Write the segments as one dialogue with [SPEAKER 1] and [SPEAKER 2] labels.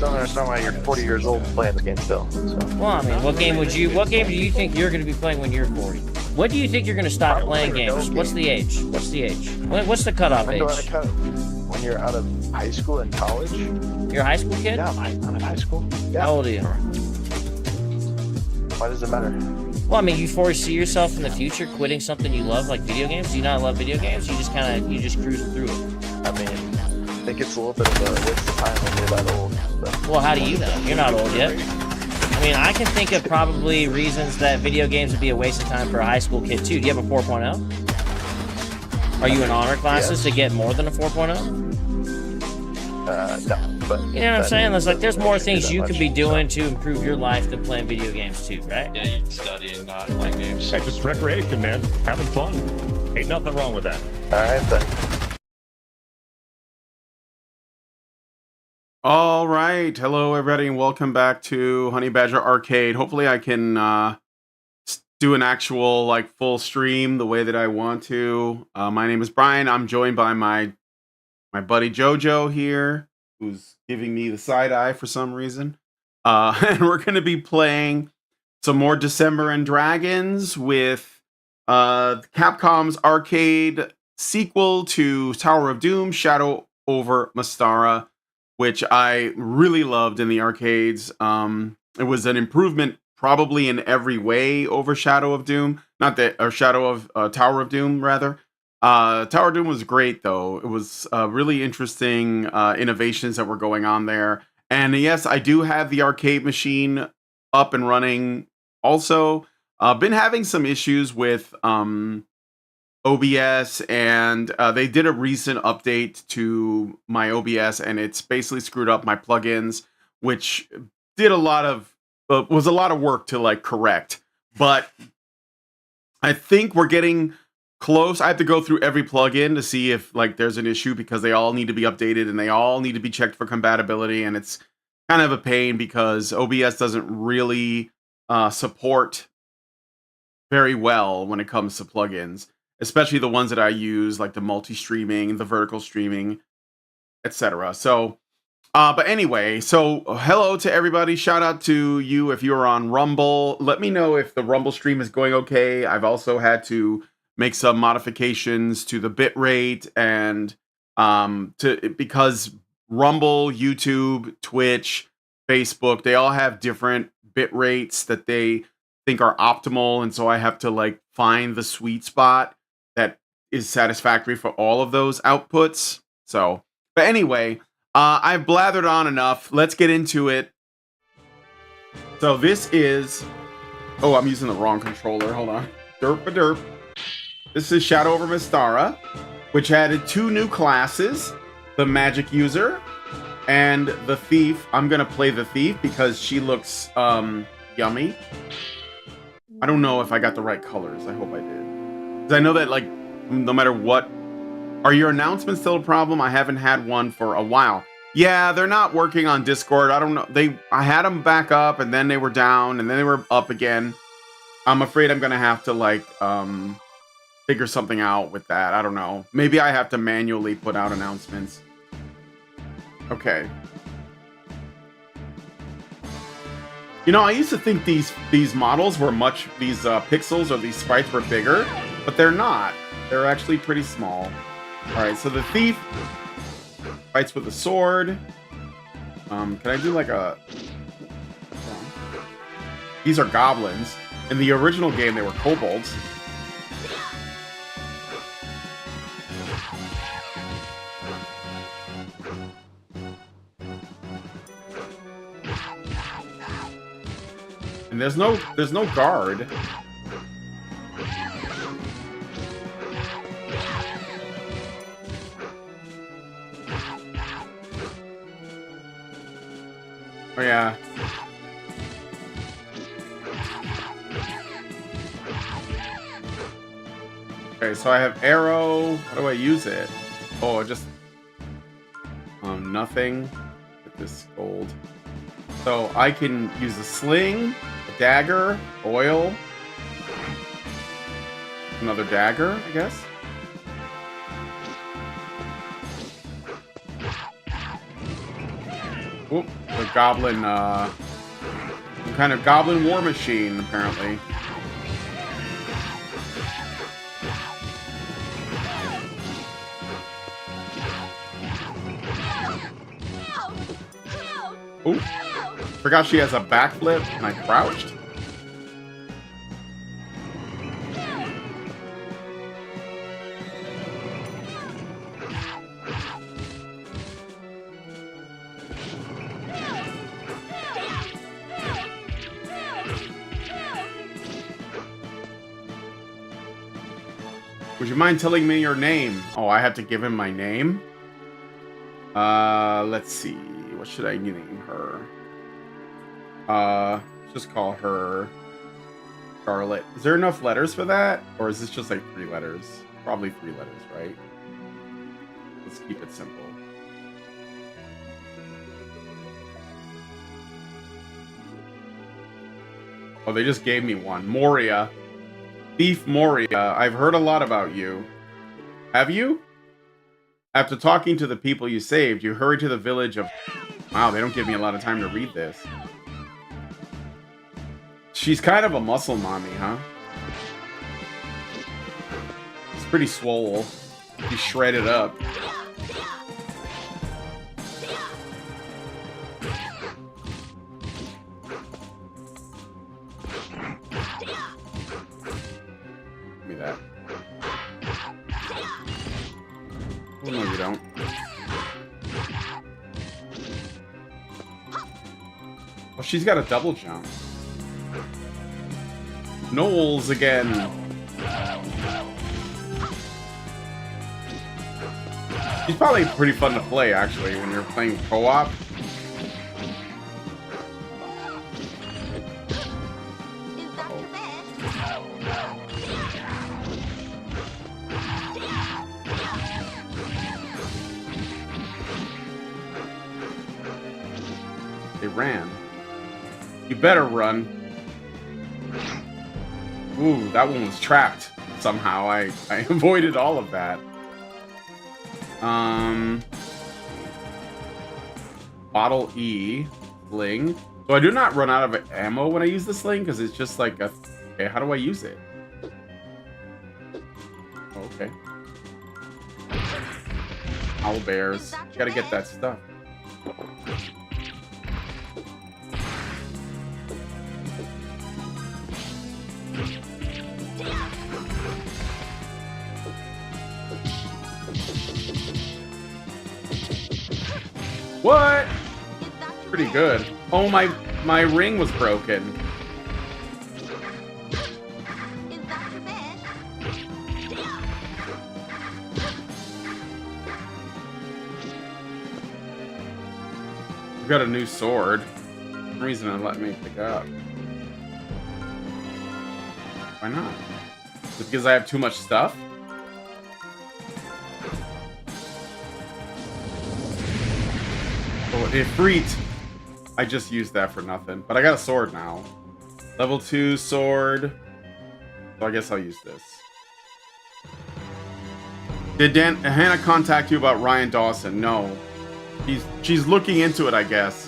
[SPEAKER 1] don't understand why you're 40 years old playing this game still. So.
[SPEAKER 2] Well, I mean, what game do you think you're going to be playing when you're 40? When do you think you're going to stop playing games? What's the age? What's the cutoff age?
[SPEAKER 1] When you're out of high school and college.
[SPEAKER 2] You're a high school kid?
[SPEAKER 1] Yeah, I'm in high school. Yeah.
[SPEAKER 2] How old are you?
[SPEAKER 1] Why does it matter?
[SPEAKER 2] Well, I mean, you foresee yourself in the future quitting something you love, like video games? Do you not love video games? You just cruise through it.
[SPEAKER 1] I mean, I think it's a little bit of a waste of time when you're that old. But.
[SPEAKER 2] Well, how do you know? You're not old yet. I mean, I can think of probably reasons that video games would be a waste of time for a high school kid, too. Do you have a 4.0? Are you in honor classes to get more than a 4.0?
[SPEAKER 1] No, but...
[SPEAKER 2] You know what I'm saying? There's more things you could be doing to improve your life than playing video games, too, right?
[SPEAKER 3] Yeah, you can study and not play games.
[SPEAKER 4] Hey, just recreation, man. Having fun. Ain't nothing wrong with that.
[SPEAKER 1] Alright, then.
[SPEAKER 5] All right, hello everybody, and welcome back to Honey Badger Arcade. Hopefully, I can do an actual full stream the way that I want to. My name is Brian. I'm joined by my buddy Jojo here, who's giving me the side eye for some reason. And we're going to be playing some more December and Dragons with Capcom's arcade sequel to Tower of Doom, Shadow Over Mystara, which I really loved in the arcades. It was an improvement probably in every way over Shadow of Doom. Tower of Doom, rather. Tower of Doom was great, though. It was really interesting innovations that were going on there. And yes, I do have the arcade machine up and running. Also, been having some issues with OBS, and they did a recent update to my OBS, and it's basically screwed up my plugins, which did was a lot of work to correct. But I think we're getting close. I have to go through every plugin to see if there's an issue, because they all need to be updated and they all need to be checked for compatibility, and it's kind of a pain because OBS doesn't really support very well when it comes to plugins, especially the ones that I use, like the multi-streaming, the vertical streaming, etc. So, but anyway, so hello to everybody. Shout out to you if you're on Rumble. Let me know if the Rumble stream is going okay. I've also had to make some modifications to the bitrate and because Rumble, YouTube, Twitch, Facebook, they all have different bit rates that they think are optimal, and so I have to find the sweet spot that is satisfactory for all of those outputs. So, but anyway, I've blathered on enough. Let's get into it. So this is... Oh, I'm using the wrong controller. Hold on. Derp-a-derp. This is Shadow Over Mystara, which added 2 new classes, the Magic User and the Thief. I'm going to play the Thief because she looks yummy. I don't know if I got the right colors. I hope I did. I know that no matter what, are your announcements still a problem? I haven't had one for a while. Yeah, they're not working on Discord. I don't know. I had them back up, and then they were down, and then they were up again. I'm afraid I'm gonna have to figure something out with that. I don't know. Maybe I have to manually put out announcements. Okay. You know, I used to think these models were these pixels or these sprites were bigger, but they're not. They're actually pretty small. All right, so the Thief fights with a sword. Can I do These are goblins. In the original game, they were kobolds. And there's no guard. Oh yeah. Okay, so I have arrow. How do I use it? Oh, just nothing. Get this gold. So I can use a sling, a dagger, oil, another dagger, I guess. Oop, the goblin, some kind of goblin war machine, apparently. Ooh. Forgot she has a backflip and I crouched. Would you mind telling me your name? Oh, I have to give him my name? Let's see. What should I name her? Just call her Scarlet. Is there enough letters for that? Or is this just like 3 letters? Probably 3 letters, right? Let's keep it simple. Oh, they just gave me one. Moria. Thief Moria. I've heard a lot about you. Have you? After talking to the people you saved, you hurried to the village of... Wow, they don't give me a lot of time to read this. She's kind of a muscle mommy, huh? It's pretty swole. She's shredded up. Give me that. Oh, no, you don't. Oh, she's got a double jump. Knowles again. She's probably pretty fun to play, actually, when you're playing co-op. They ran. You better run. Ooh, that one was trapped somehow. I avoided all of that. Bottle E. Sling. So I do not run out of ammo when I use the sling, because it's just like a... Okay, how do I use it? Oh, okay. Owl bears. Gotta get that stuff. What? Pretty good. Oh, my ring was broken. I've got a new sword. For some reason it let me pick up. Why not? Is it because I have too much stuff? Oh, Ifrit. I just used that for nothing. But I got a sword now. Level 2 sword. So I guess I'll use this. Did Hannah contact you about Ryan Dawson? No. She's looking into it, I guess.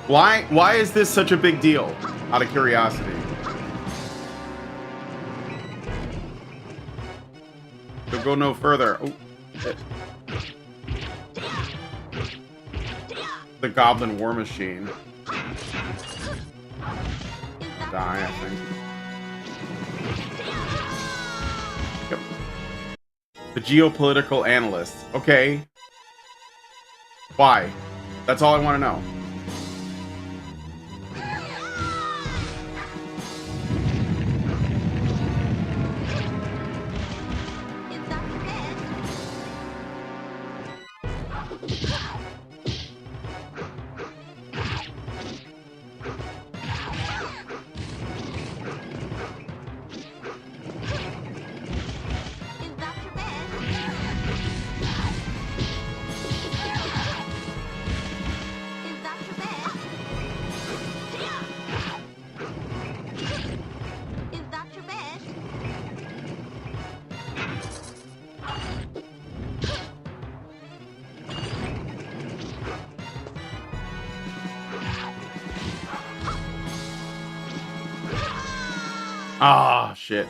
[SPEAKER 5] Why is this such a big deal? Out of curiosity. We'll go no further. Oh, shit. The Goblin War Machine. Die, I think. Yep. The Geopolitical Analyst. Okay. Why? That's all I want to know. Ah, shit.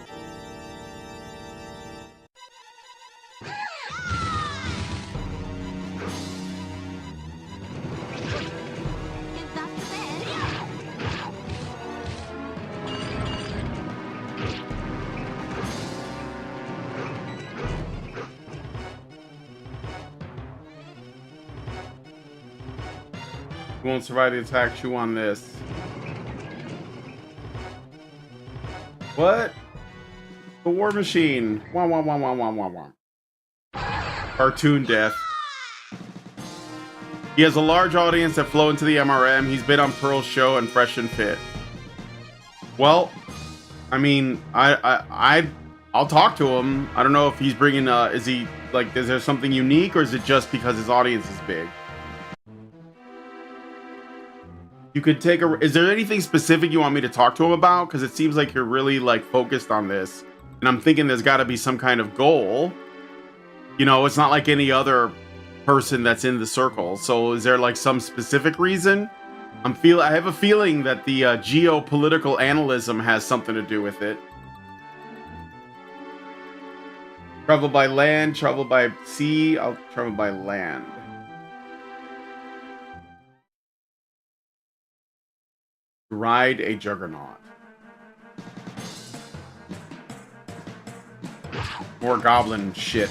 [SPEAKER 5] You won't survive the attack. Chew on this. What? The War Machine. Wah, wah, wah, wah, wah, wah, wah. Cartoon death. He has a large audience that flow into the MRM. He's been on Pearl's show and Fresh and Fit. Well, I mean, I'll talk to him. I don't know if he's bringing. Is he like? Is there something unique, or is it just because his audience is big? You could take a. Is there anything specific you want me to talk to him about? Because it seems like you're really like focused on this, and I'm thinking there's got to be some kind of goal. You know, it's not like any other person that's in the circle. So, is there like some specific reason? I have a feeling that the geopolitical analysm has something to do with it. Travel by land, travel by sea. I'll travel by land. Ride a juggernaut. More goblin shit.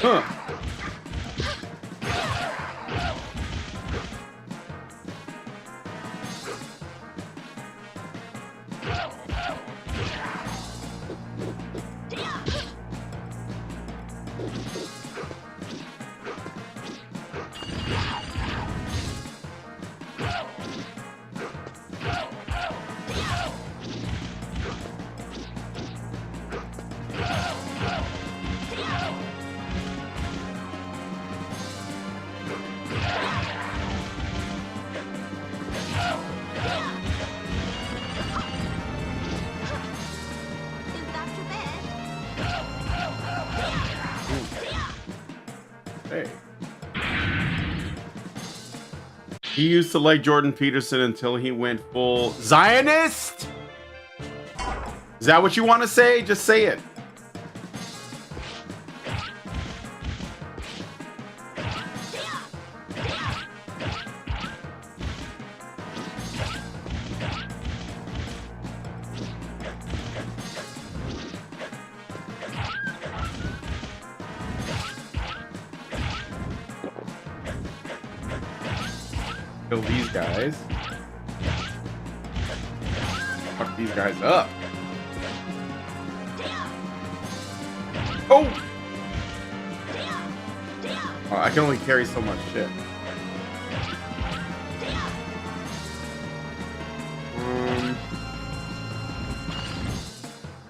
[SPEAKER 5] Huh. Hey. He used to like Jordan Peterson until he went full Zionist? Is that what you want to say? Just say it. Kill these guys. Fuck these guys up. Oh! Oh, I can only carry so much shit.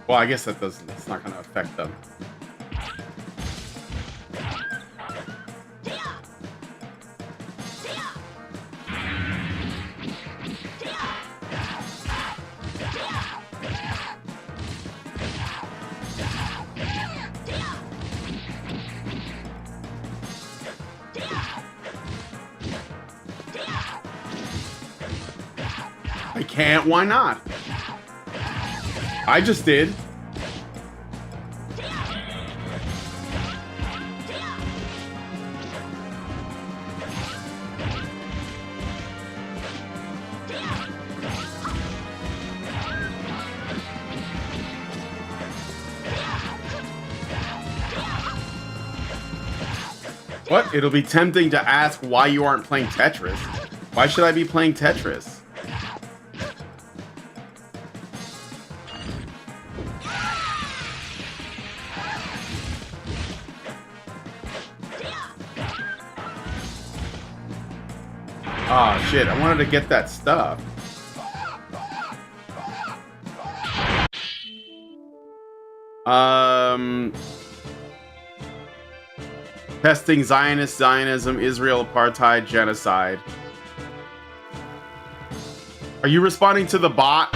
[SPEAKER 5] Well, I guess that's not gonna affect them. I can't, why not? I just did. What? It'll be tempting to ask why you aren't playing Tetris. Why should I be playing Tetris? Oh shit, I wanted to get that stuff. Testing Zionism, Israel apartheid, genocide. Are you responding to the bot?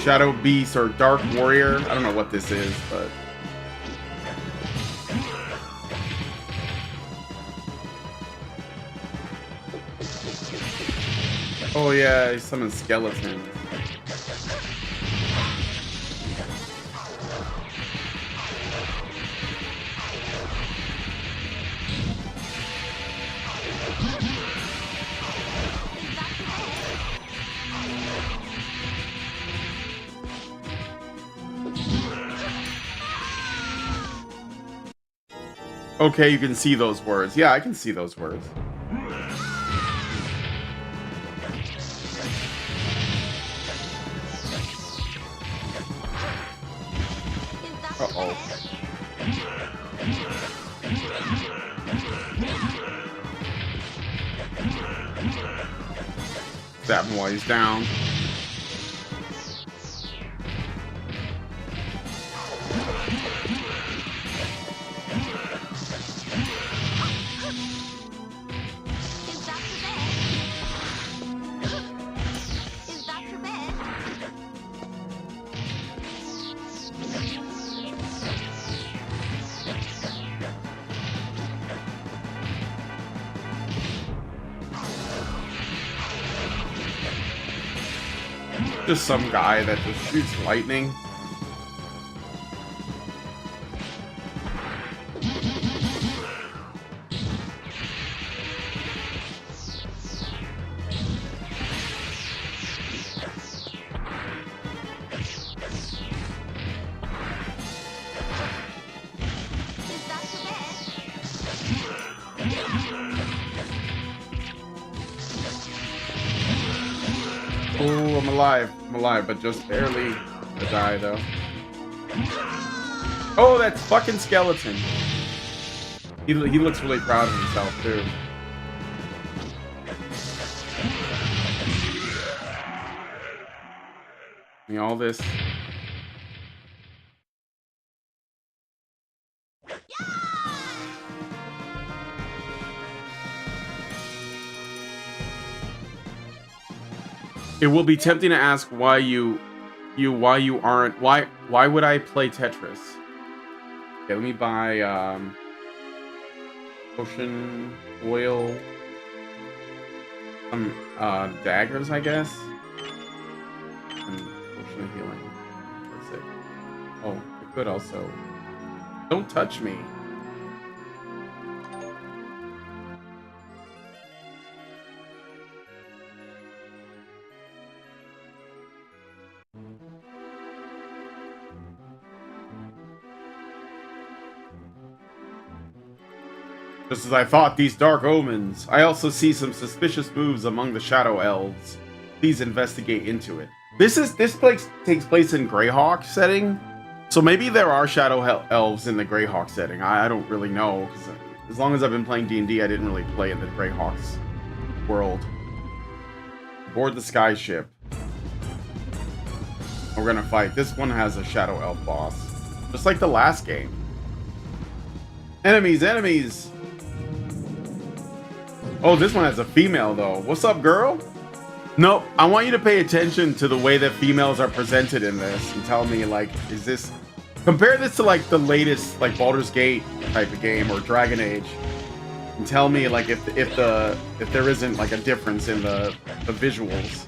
[SPEAKER 5] Shadow Beast or Dark Warrior? I don't know what this is, but... Oh yeah, he summoned skeletons. Okay, you can see those words. Yeah, I can see those words. Uh-oh. Stab him while he's down. Just some guy that just shoots lightning. Oh, I'm alive. I'm alive, but just barely to die, though. Oh, that's fucking skeleton. He looks really proud of himself, too. I mean, all this... It will be tempting to ask why you aren't. Why would I play Tetris? Okay, let me buy potion, oil, some daggers, I guess, and potion of healing. That's it. Oh, I could also. Don't touch me. Just as I thought, these dark omens. I also see some suspicious moves among the Shadow Elves. Please investigate into it. This place takes place in Greyhawk setting, so maybe there are Shadow Elves in the Greyhawk setting. I don't really know, because as long as I've been playing D&D, I didn't really play in the Greyhawks world. Board the sky ship. We're gonna fight. This one has a Shadow Elf boss, just like the last game. Enemies, enemies! Oh, this one has a female, though. What's up, girl? No, I want you to pay attention to the way that females are presented in this and tell me, like, is this... Compare this to, like, the latest, like, Baldur's Gate type of game or Dragon Age. And tell me, like, if there isn't, like, a difference in the visuals.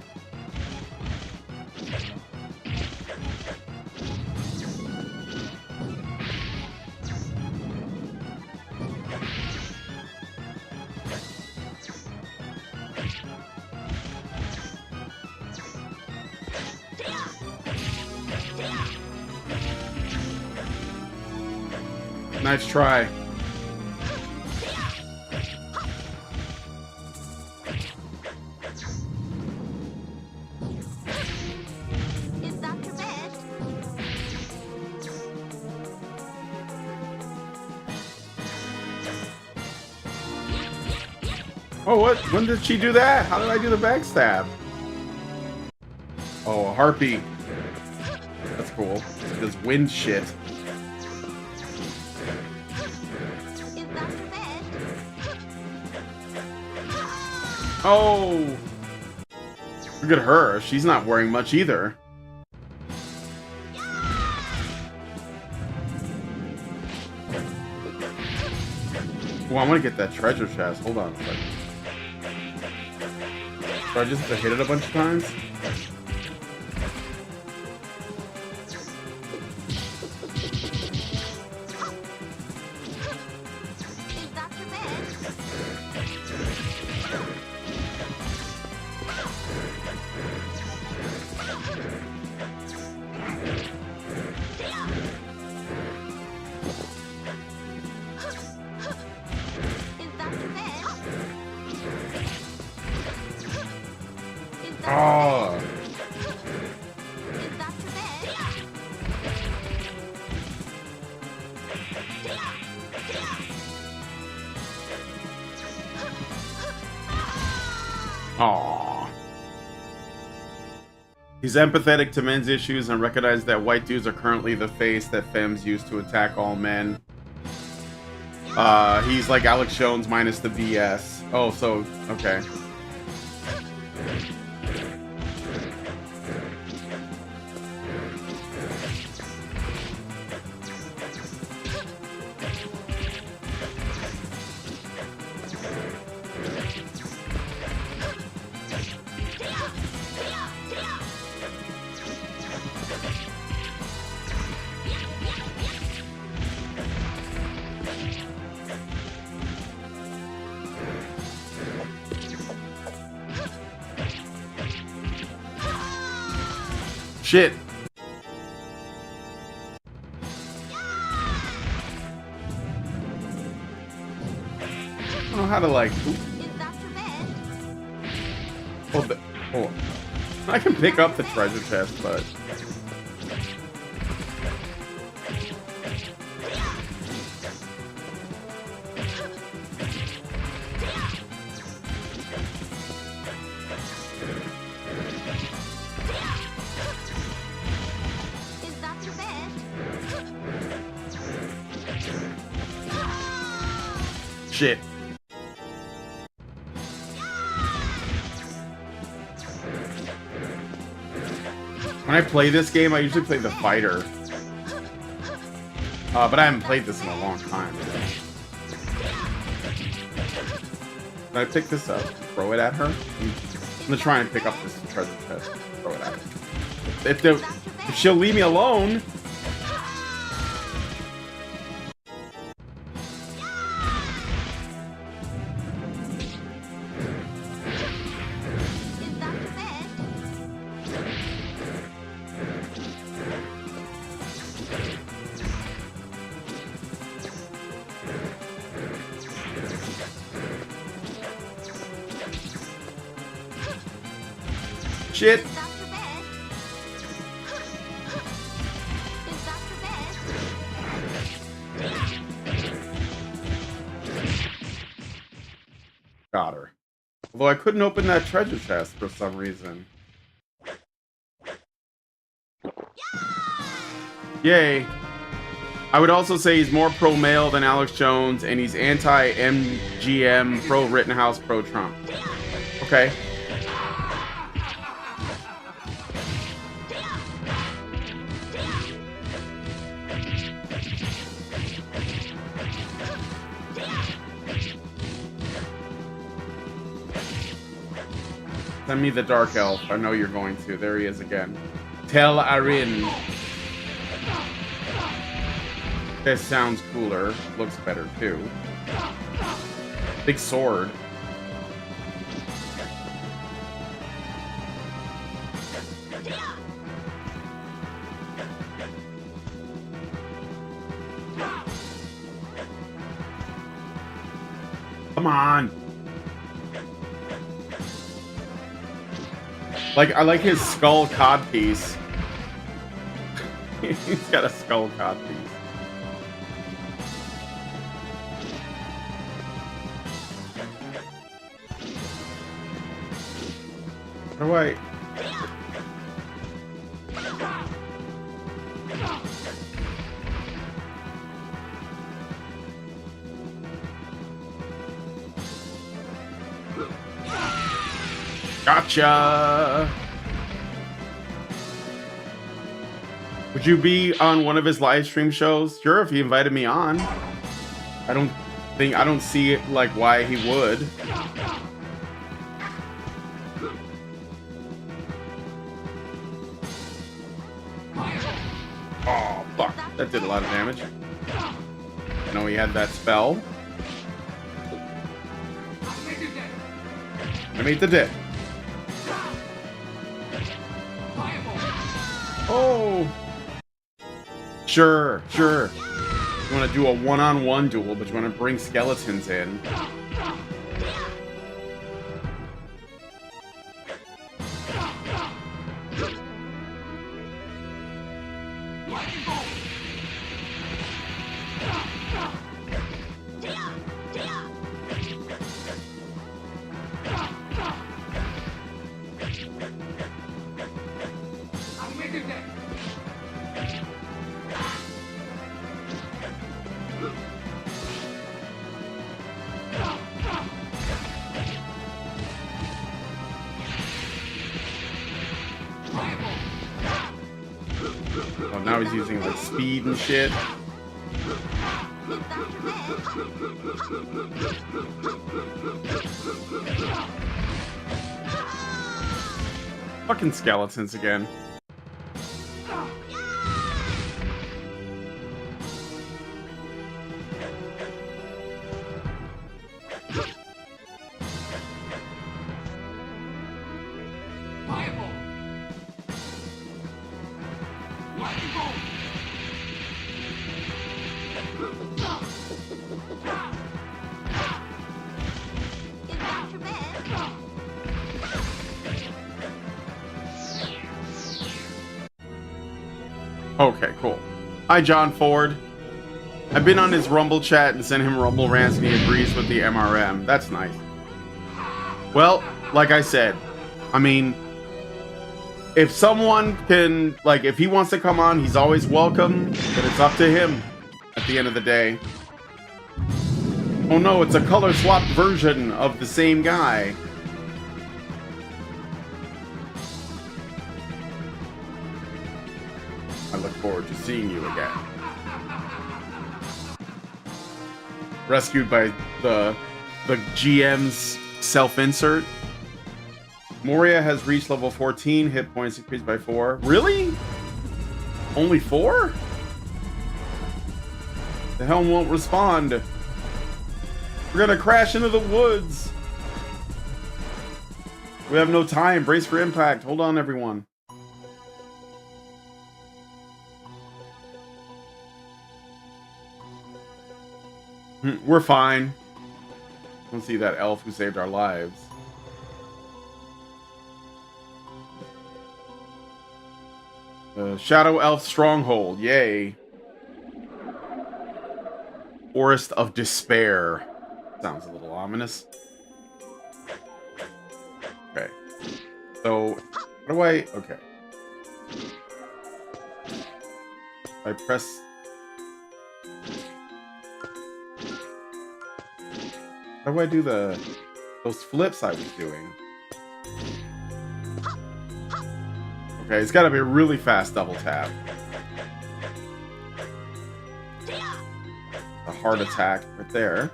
[SPEAKER 5] Nice try.
[SPEAKER 6] Is that your bed?
[SPEAKER 5] Oh, what? When did she do that? How did I do the backstab? Oh, a harpy. That's cool. This wind shit.
[SPEAKER 6] Is that your bed?
[SPEAKER 5] Oh! Look at her. She's not wearing much either. Oh, I want to get that treasure chest. Hold on a second. Do I just have to hit it a bunch of times?
[SPEAKER 6] Is that your bed? Is that your bed? Is that
[SPEAKER 5] Oh!
[SPEAKER 6] Is that your bed?
[SPEAKER 5] Aww. He's empathetic to men's issues and recognizes that white dudes are currently the face that femmes use to attack all men. He's like Alex Jones minus the BS. Oh, so, okay. Shit. I don't know how to like.
[SPEAKER 6] Is that your bed?
[SPEAKER 5] Oh, I can pick up the treasure chest, but
[SPEAKER 6] Is that your bed?
[SPEAKER 5] shit. When I play this game, I usually play the fighter. But I haven't played this in a long time. Can I pick this up? Throw it at her? I'm gonna try and pick up this treasure chest. Throw it at her. If she'll leave me alone.
[SPEAKER 6] Is that your bed?
[SPEAKER 5] Shit.
[SPEAKER 6] Is that your bed? Is that your bed?
[SPEAKER 5] Got her. Although I couldn't open that treasure chest for some reason. Yay. I would also say he's more pro-male than Alex Jones, and he's anti-MGM, pro-Rittenhouse, pro-Trump. Okay. Send me the Dark Elf. I know you're going to. There he is again. Tel Arin. This sounds cooler. Looks better, too. Big sword. Come on. Like, I like his skull cod piece. He's got a skull cod piece. How do I... Gotcha! Would you be on one of his live stream shows? Sure, if he invited me on. I don't see it, like, why he would. Oh, fuck. That did a lot of damage. I know he had that spell. I made the dip. Oh! Sure, sure. You want to do a one-on-one duel, but you want to bring skeletons in. Oh, now he's using like speed and shit. Fucking skeletons again. Okay, cool. Hi, John Ford. I've been on his Rumble chat and sent him Rumble rants, and he agrees with the MRM. That's nice. Well, like I said, I mean, if someone can, like, if he wants to come on, he's always welcome, but it's up to him at the end of the day. Oh no, it's a color swapped version of the same guy. I look forward to seeing you again. Rescued by the GM's self-insert. Moria has reached level 14, hit points increased by 4. Really? Only 4? The helm won't respond. We're gonna crash into the woods. We have no time. Brace for impact. Hold on, everyone. We're fine. Don't see that elf who saved our lives. Shadow Elf Stronghold. Yay. Forest of Despair. Sounds a little ominous. Okay. So, how do I... Okay. I press... How do I do those flips I was doing? Okay, it's got to be a really fast double tap. A hard attack right there.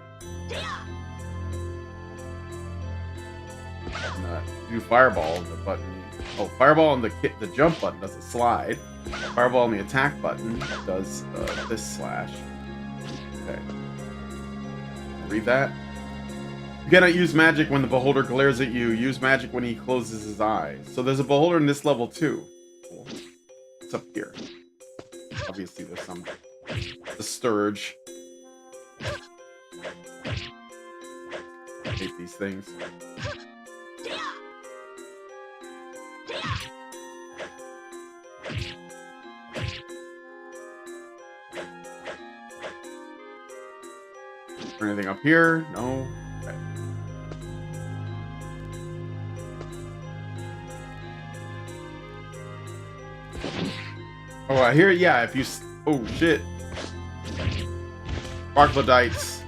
[SPEAKER 5] And, do fireball on the button. Oh, fireball on the jump button does a slide. Fireball on the attack button does this slash. Okay. Read that. You cannot use magic when the beholder glares at you. Use magic when he closes his eyes. So there's a beholder in this level too. Cool. What's up here? Obviously there's the Sturge. hate these things. Anything up here? No. Okay. Oh, I hear. Yeah, if you. Oh shit. Sparklodites.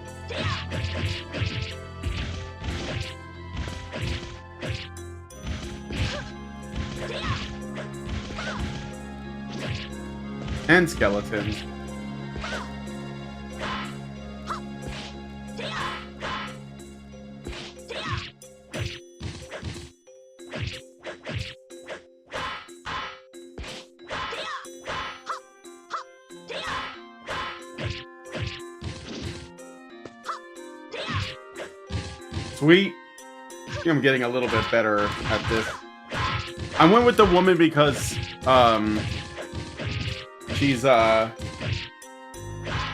[SPEAKER 5] And skeletons. Sweet. I think I'm getting a little bit better at this. I went with the woman because she's a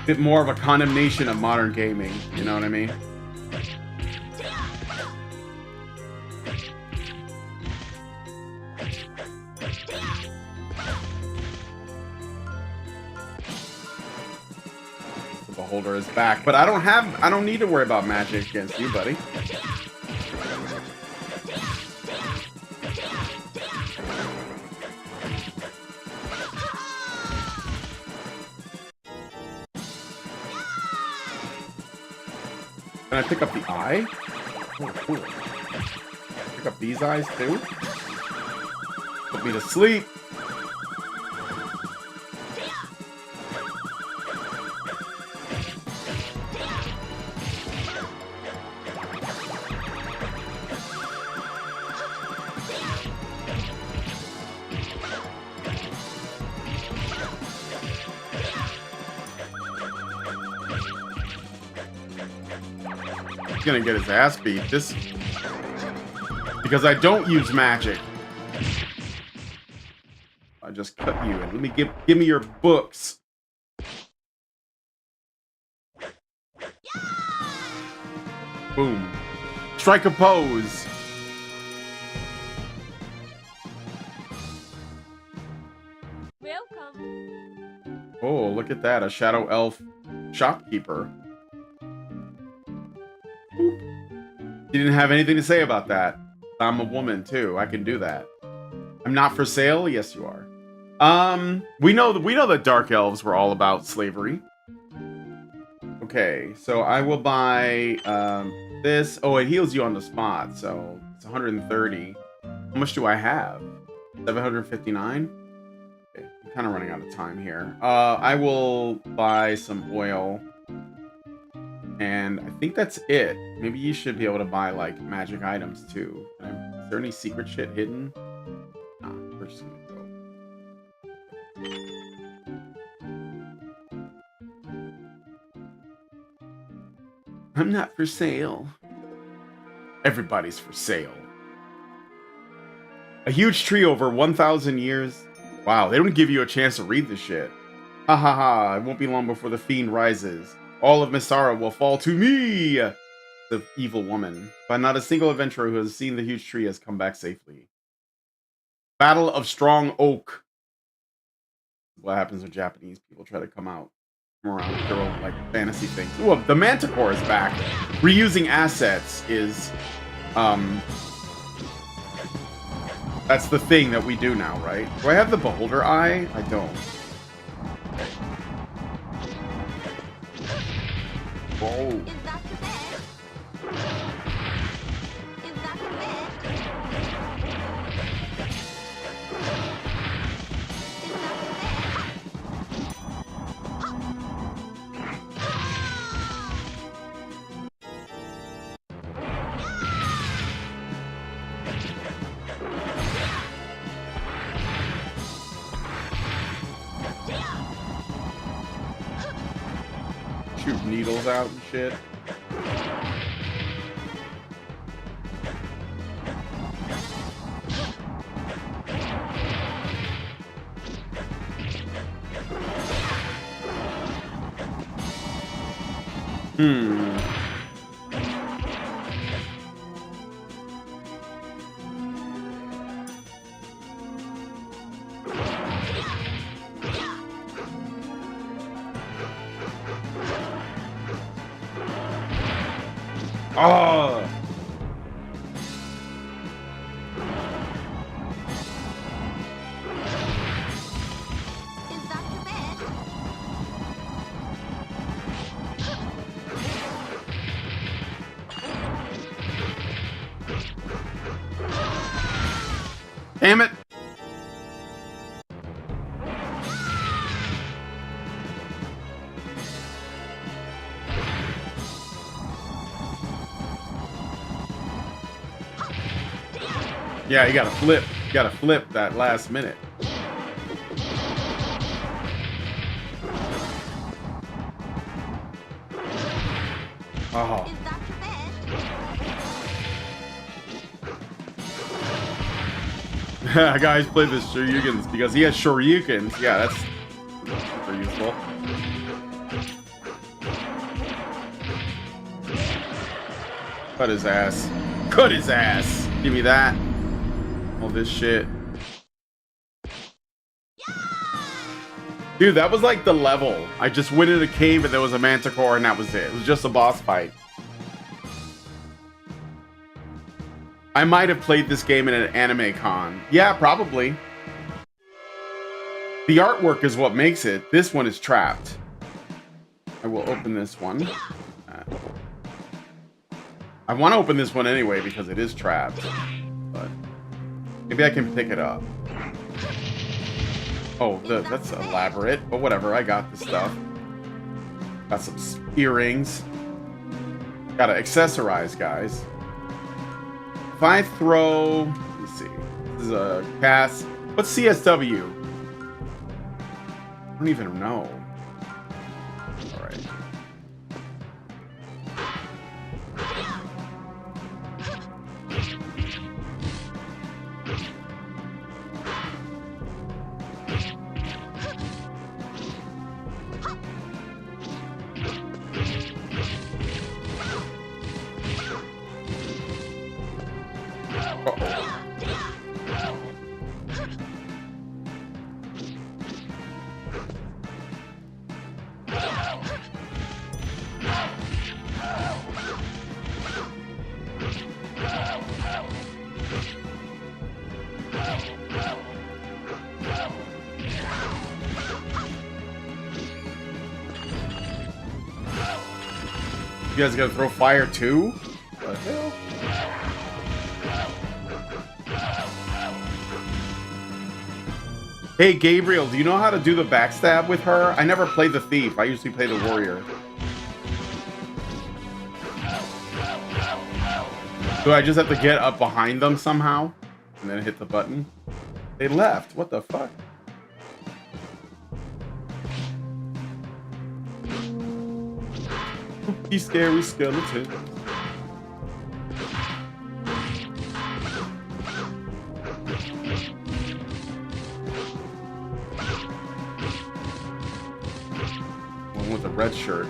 [SPEAKER 5] bit more of a condemnation of modern gaming. You know what I mean? The beholder is back, but I don't need to worry about magic against you, buddy. Can I pick up the eye? Oh, cool. Pick up these eyes too? Put me to sleep. He's gonna get his ass beat. This because I don't use magic. I just cut you and let me give me your books. Boom. Strike a pose.
[SPEAKER 6] Welcome.
[SPEAKER 5] Oh, look at that. A shadow elf shopkeeper. She didn't have anything to say about that. I'm a woman too. I can do that. I'm not for sale. Yes, you are. We know that dark elves were all about slavery. Okay, so I will buy this. Oh, it heals you on the spot, so it's 130. How much do I have? 759. Okay, I'm kind of running out of time here. I will buy some oil. And I think that's it. Maybe you should be able to buy, like, magic items, too. Is there any secret shit hidden? Nah, we're just gonna go. I'm not for sale. Everybody's for sale. A huge tree over 1,000 years. Wow, they don't give you a chance to read this shit. Ha ha ha, it won't be long before the fiend rises. All of Mystara will fall to me! The evil woman. But not a single adventurer who has seen the huge tree has come back safely. Battle of Strong Oak. What happens when Japanese people try to come around with their own, like, fantasy things. Ooh, the Manticore is back. Reusing assets is, that's the thing that we do now, right? Do I have the Beholder Eye? I don't. Whoa.
[SPEAKER 6] Is that your bed? Is that your bed?
[SPEAKER 5] Shoot needles out and shit. Oh!
[SPEAKER 6] Is that your bed?
[SPEAKER 5] Damn it! Yeah, you gotta flip. You gotta flip that last minute. Oh.
[SPEAKER 6] Is that your bed?
[SPEAKER 5] Guys play the Shoryukens because he has Shoryukens. Yeah, that's super useful. Cut his ass. Cut his ass. Give me that. All this shit. Dude, that was like the level. I just went in a cave and there was a manticore and that was it. It was just a boss fight. I might have played this game in an anime con. Yeah, probably. The artwork is what makes it. This one is trapped. I will open this one. I want to open this one anyway because it is trapped. But maybe I can pick it up. Oh, that's elaborate. But whatever, I got the stuff. Got some earrings. Gotta accessorize, guys. If I throw... Let's see. This is a cast. What's CSW? I don't even know. Alright. You guys gotta throw fire too? What the hell? Hey Gabriel, do you know how to do the backstab with her? I never play the thief. I usually play the warrior. Do I just have to get up behind them somehow? And then hit the button? They left. What the fuck? Spooky, scary skeletons. One with a red shirt.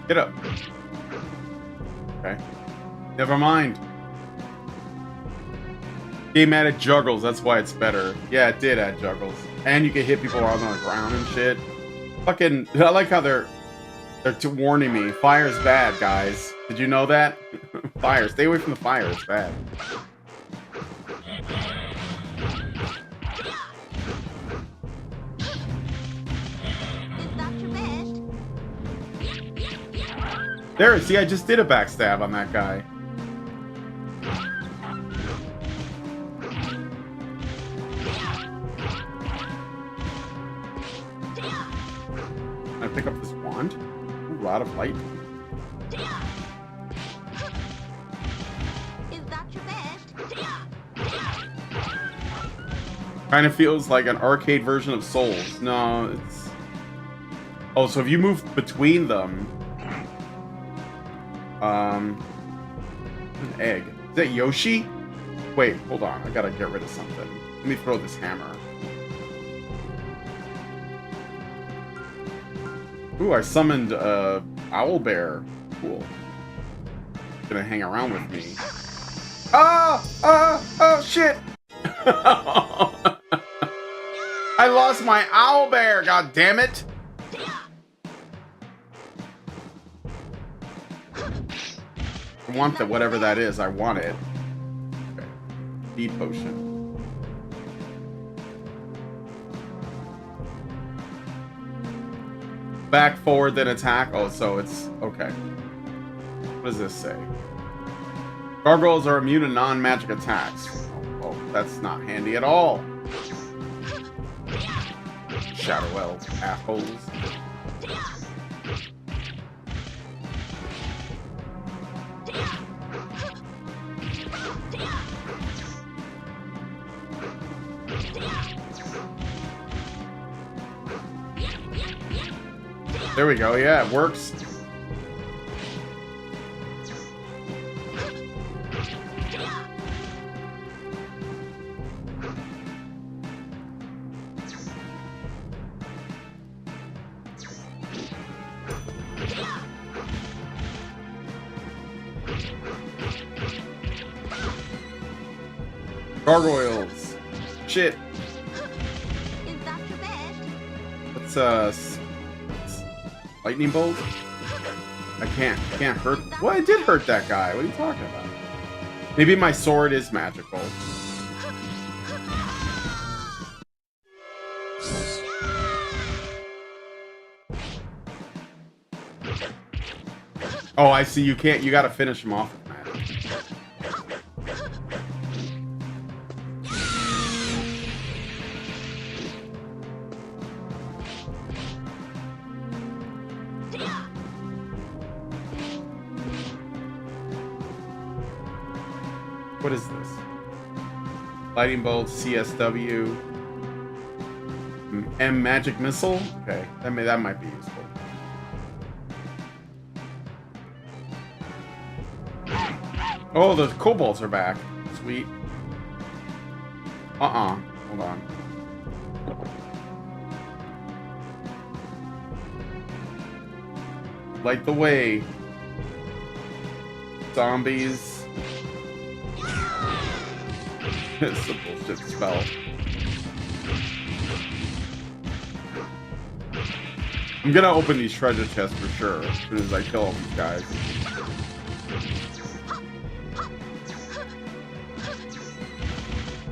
[SPEAKER 5] Get up. Okay. Never mind. Game added juggles, that's why it's better. Yeah, it did add juggles. And you can hit people while on the ground and shit. Fucking, I like how they're warning me. Fire's bad, guys. Did you know that? Fire, stay away from the fire, it's bad. There, see, I just did a backstab on that guy. Can I pick up this wand? Ooh, rod of light.
[SPEAKER 6] Is that your bed?
[SPEAKER 5] Kind of feels like an arcade version of Souls. No, it's... Oh, so if you move between them... An egg. Is that Yoshi? Wait, hold on. I gotta get rid of something. Let me throw this hammer. Ooh, I summoned Owl Bear. Cool. Gonna hang around with me. Oh, shit! I lost my owl bear, god damn it! I want the whatever that is, I want it. Okay. Speed potion. Back, forward, then attack. Oh, so it's okay. What does this say? Gargoyles are immune to non-magic attacks. Oh, that's not handy at all. Shadow elves, assholes. There we go. Yeah, it works. Gargoyles. Shit.
[SPEAKER 6] Is that the best?
[SPEAKER 5] Let's lightning bolt. I can't hurt. Well, I did hurt that guy. What are you talking about? Maybe my sword is magical. Oh, I see. You can't. You got to finish him off with magic. What is this? Lightning bolt, CSW, M magic missile. Okay, that might be useful. Oh, the kobolds are back. Sweet. Hold on. Light the way. Zombies. It's a bullshit spell. I'm gonna open these treasure chests for sure as soon as I kill all these guys.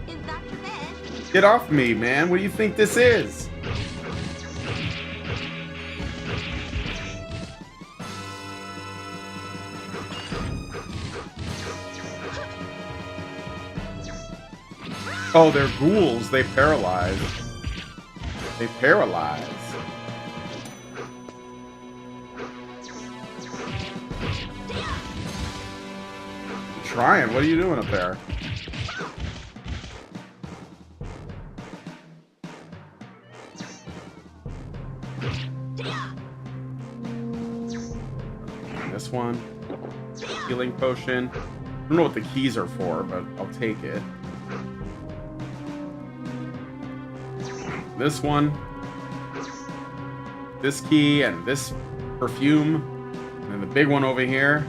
[SPEAKER 6] Is that the best?
[SPEAKER 5] Get off me, man. What do you think this is? Oh, they're ghouls. They paralyze. They paralyze. I'm trying. What are you doing up there? This one. Healing potion. I don't know what the keys are for, but I'll take it. This one, this key, and this perfume, and then the big one over here.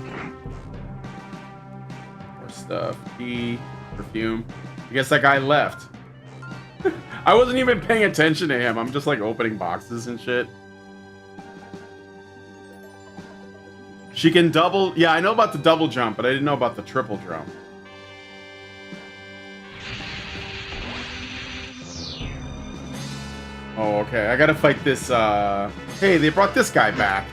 [SPEAKER 5] More stuff. Key, perfume. I guess that guy left. I wasn't even paying attention to him. I'm just like opening boxes and shit. She can double. Yeah, I know about the double jump, but I didn't know about the triple jump. Oh, okay. I gotta fight this, Hey, they brought this guy back.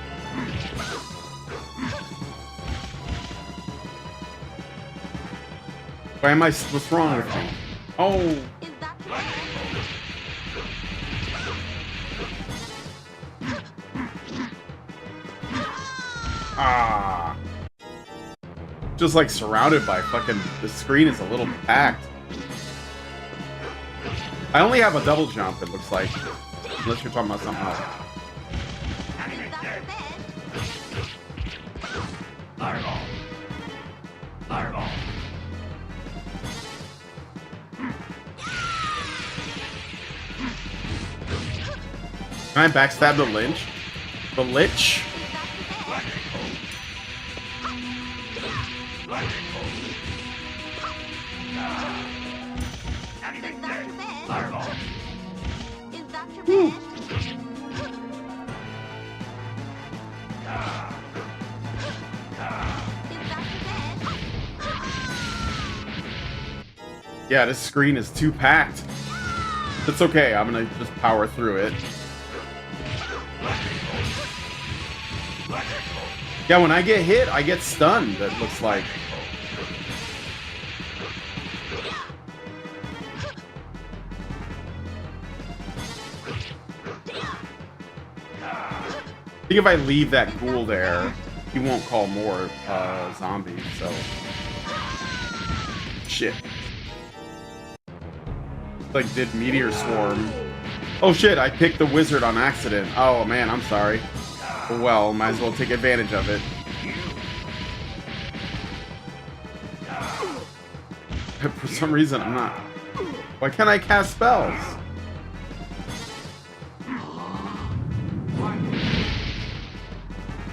[SPEAKER 5] Why am I... What's wrong with me? Oh.
[SPEAKER 6] Is that the best?
[SPEAKER 5] Ah. Just, like, surrounded by fucking... The screen is a little packed. I only have a double jump, it looks like. Unless you're talking about something else.
[SPEAKER 6] Is that the best?
[SPEAKER 4] Fireball. Fireball.
[SPEAKER 5] Can I backstab the Lynch? The Lich?
[SPEAKER 6] Is that your bed? Is that your bed?
[SPEAKER 5] Yeah, this screen is too packed. It's okay, I'm gonna just power through it. Yeah, when I get hit, I get stunned, it looks like. I think if I leave that ghoul there, he won't call more zombies, so... Shit. Like, did Meteor Swarm. Oh shit, I picked the wizard on accident. Oh man, I'm sorry. Well, might as well take advantage of it. For some reason, I'm not... Why can't I cast spells?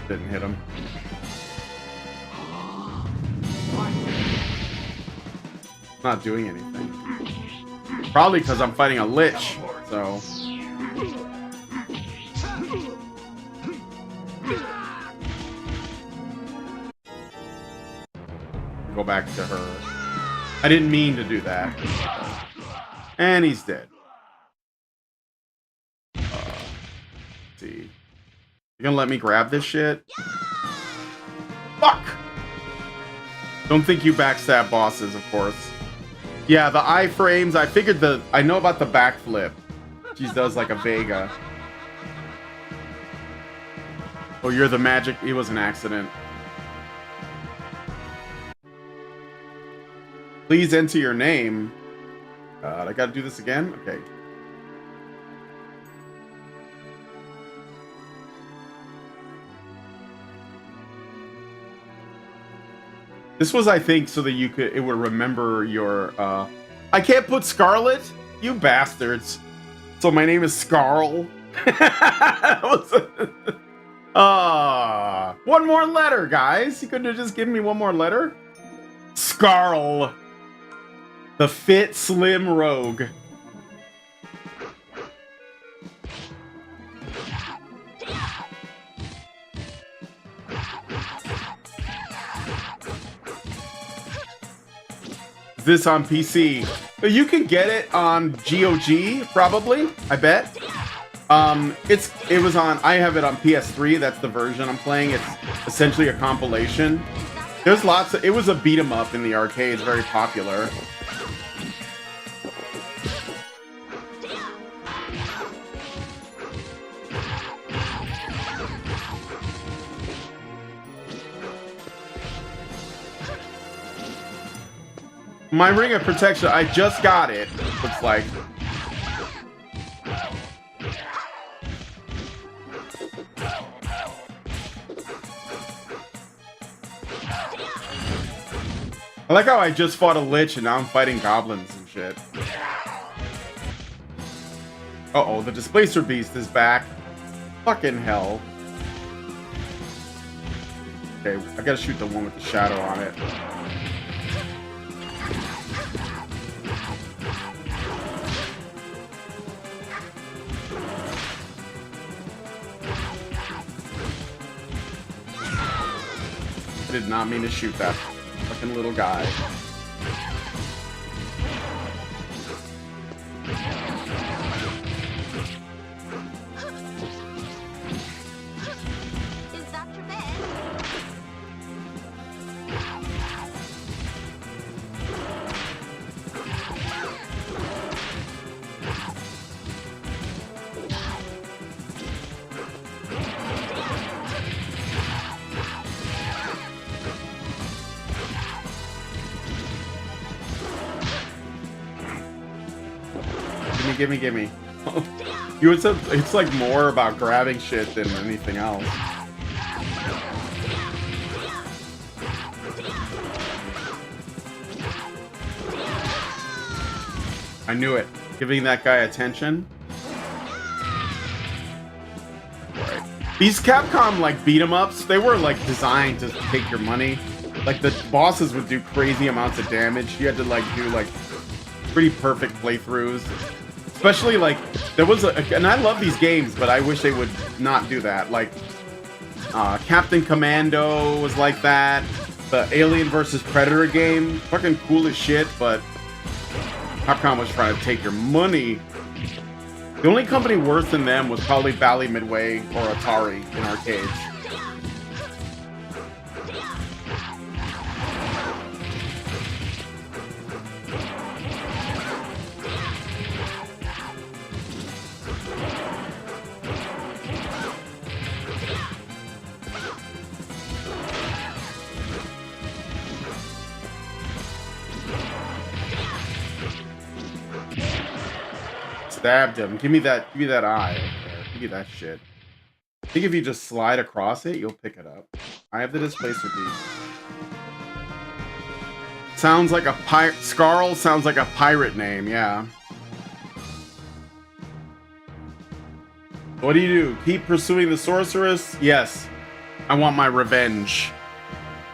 [SPEAKER 5] Didn't hit him. Not doing anything. Probably because I'm fighting a lich, so... Go back to her. I didn't mean to do that. And he's dead. Let's see. You gonna let me grab this shit? Fuck! Don't think you backstab bosses, of course. Yeah, the iframes, I figured I know about the backflip. She does like a Vega. Oh, you're the magic. It was an accident. Please enter your name. I gotta do this again? Okay. This was, I think, so that it would remember your, I can't put Scarlet? You bastards. So my name is Scarl. One more letter, guys. You couldn't have just given me one more letter? Scarl. The fit, slim rogue. This on PC. You can get it on GOG, probably, I bet. It was on, I have it on PS3, that's the version I'm playing. It's essentially a compilation. There's lots of, it was a beat 'em up in the arcades, very popular. My ring of protection, I just got it, looks like. I like how I just fought a lich and now I'm fighting goblins and shit. Uh-oh, the Displacer Beast is back. Fucking hell. Okay, I gotta shoot the one with the shadow on it. I did not mean to shoot that fucking little guy.
[SPEAKER 6] Is that your bed?
[SPEAKER 5] Gimme. It's like more about grabbing shit than anything else. I knew it. Giving that guy attention. Right. These Capcom like beat 'em ups, they were like designed to take your money. Like the bosses would do crazy amounts of damage. You had to like do like pretty perfect playthroughs. Especially like there was and I love these games, but I wish they would not do that. Like Captain Commando was like that. The Alien versus Predator game, fucking cool as shit, but Capcom was trying to take your money. The only company worse than them was probably Bally Midway or Atari in arcades. Stabbed him. Give me that eye right there. Give me that shit. I think if you just slide across it, you'll pick it up. I have the displacer piece. Sounds like a pirate. Scarl sounds like a pirate name, yeah. What do you do? Keep pursuing the sorceress? Yes. I want my revenge.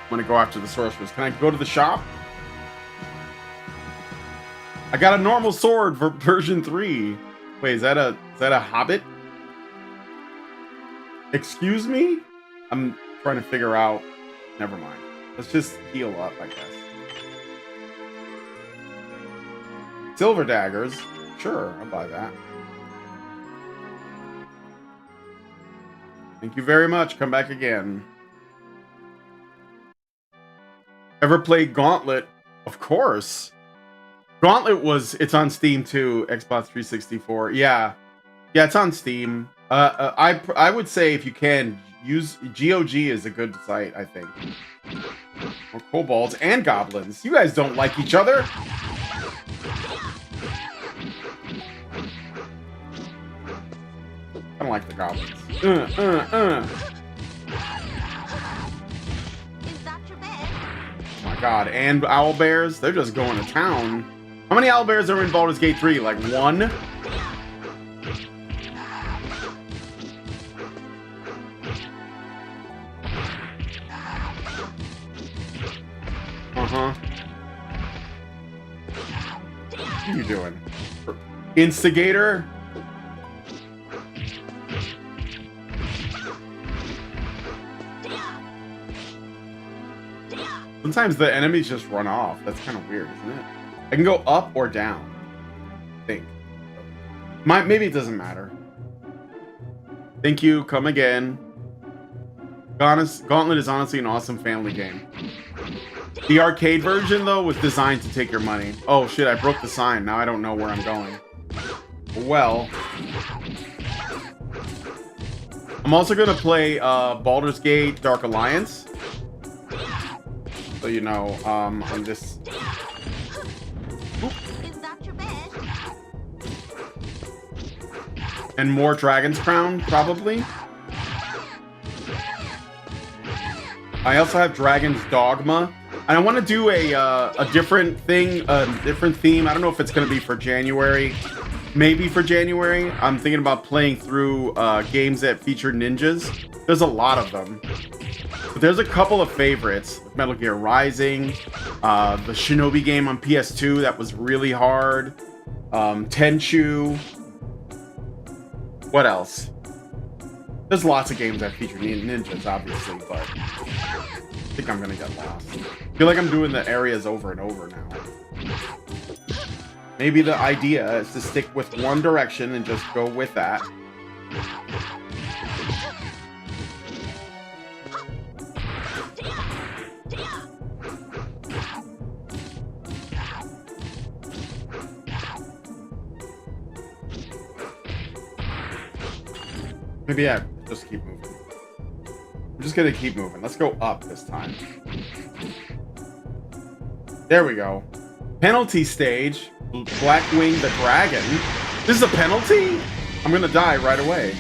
[SPEAKER 5] I'm gonna go after the sorceress. Can I go to the shop? I got a normal sword for version 3. Wait, is that a hobbit? Excuse me? I'm trying to figure out. Never mind. Let's just heal up, I guess. Silver daggers. Sure, I'll buy that. Thank you very much. Come back again. Ever played Gauntlet? Of course. Gauntlet it's on Steam too, Xbox 364. Yeah, it's on Steam. I would say if you can use GOG is a good site, I think. Or kobolds and goblins. You guys don't like each other. I don't like the goblins.
[SPEAKER 6] Is that your bed?
[SPEAKER 5] Oh my god, and owlbears, they're just going to town. How many owlbears are in Baldur's Gate 3? Like 1? Uh-huh. What are you doing? Instigator? Sometimes the enemies just run off. That's kind of weird, isn't it? I can go up or down, I think. Maybe it doesn't matter. Thank you. Come again. Gauntlet is honestly an awesome family game. The arcade version, though, was designed to take your money. Oh, shit. I broke the sign. Now I don't know where I'm going. Well. I'm also going to play Baldur's Gate Dark Alliance. So, you know, I'm just...
[SPEAKER 6] Is that your bed?
[SPEAKER 5] And more Dragon's Crown, probably. I also have Dragon's Dogma. And I want to do a different thing, a different theme. I don't know if it's going to be for January. Maybe for January. I'm thinking about playing through games that feature ninjas. There's a lot of them. But there's a couple of favorites. Metal Gear Rising. The Shinobi game on PS2 that was really hard. Tenchu. What else? There's lots of games that feature ninjas, obviously, but I think I'm gonna get lost. I feel like I'm doing the areas over and over now. Maybe the idea is to stick with one direction and just go with that. Maybe I just keep moving. I'm just gonna keep moving. Let's go up this time. There we go. Penalty stage. Blackwing the Dragon. This is a penalty? I'm gonna die right away.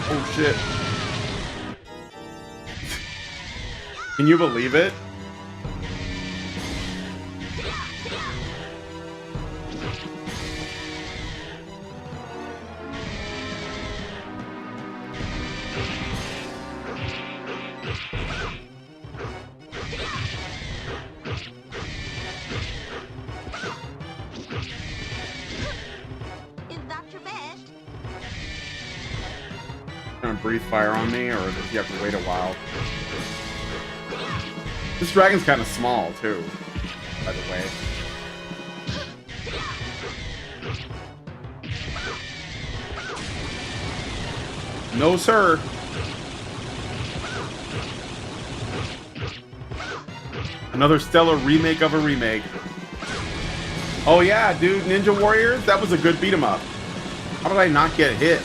[SPEAKER 5] Oh shit. Can you believe it? breathe fire on me, or does he have to wait a while? This dragon's kind of small, too, by the way. No, sir. Another stellar remake of a remake. Oh yeah, dude, Ninja Warriors? That was a good beat 'em up. How did I not get hit?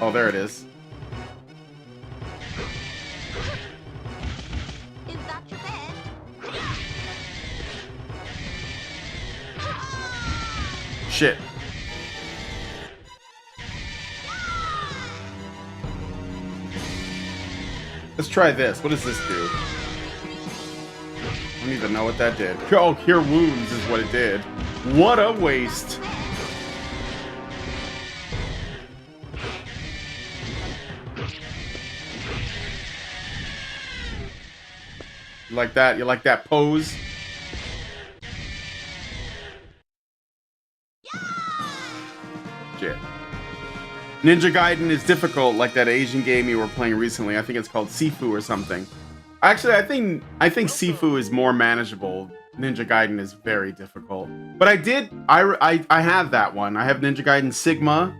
[SPEAKER 5] Oh, there it is.
[SPEAKER 6] Is that your bed?
[SPEAKER 5] Shit. Let's try this. What does this do? I don't even know what that did. Oh, cure wounds is what it did. What a waste. You like that? You like that pose? Shit. Ninja Gaiden is difficult, like that Asian game you were playing recently. I think it's called Sifu or something. Actually, I think Sifu is more manageable. Ninja Gaiden is very difficult. But I have that one. I have Ninja Gaiden Sigma.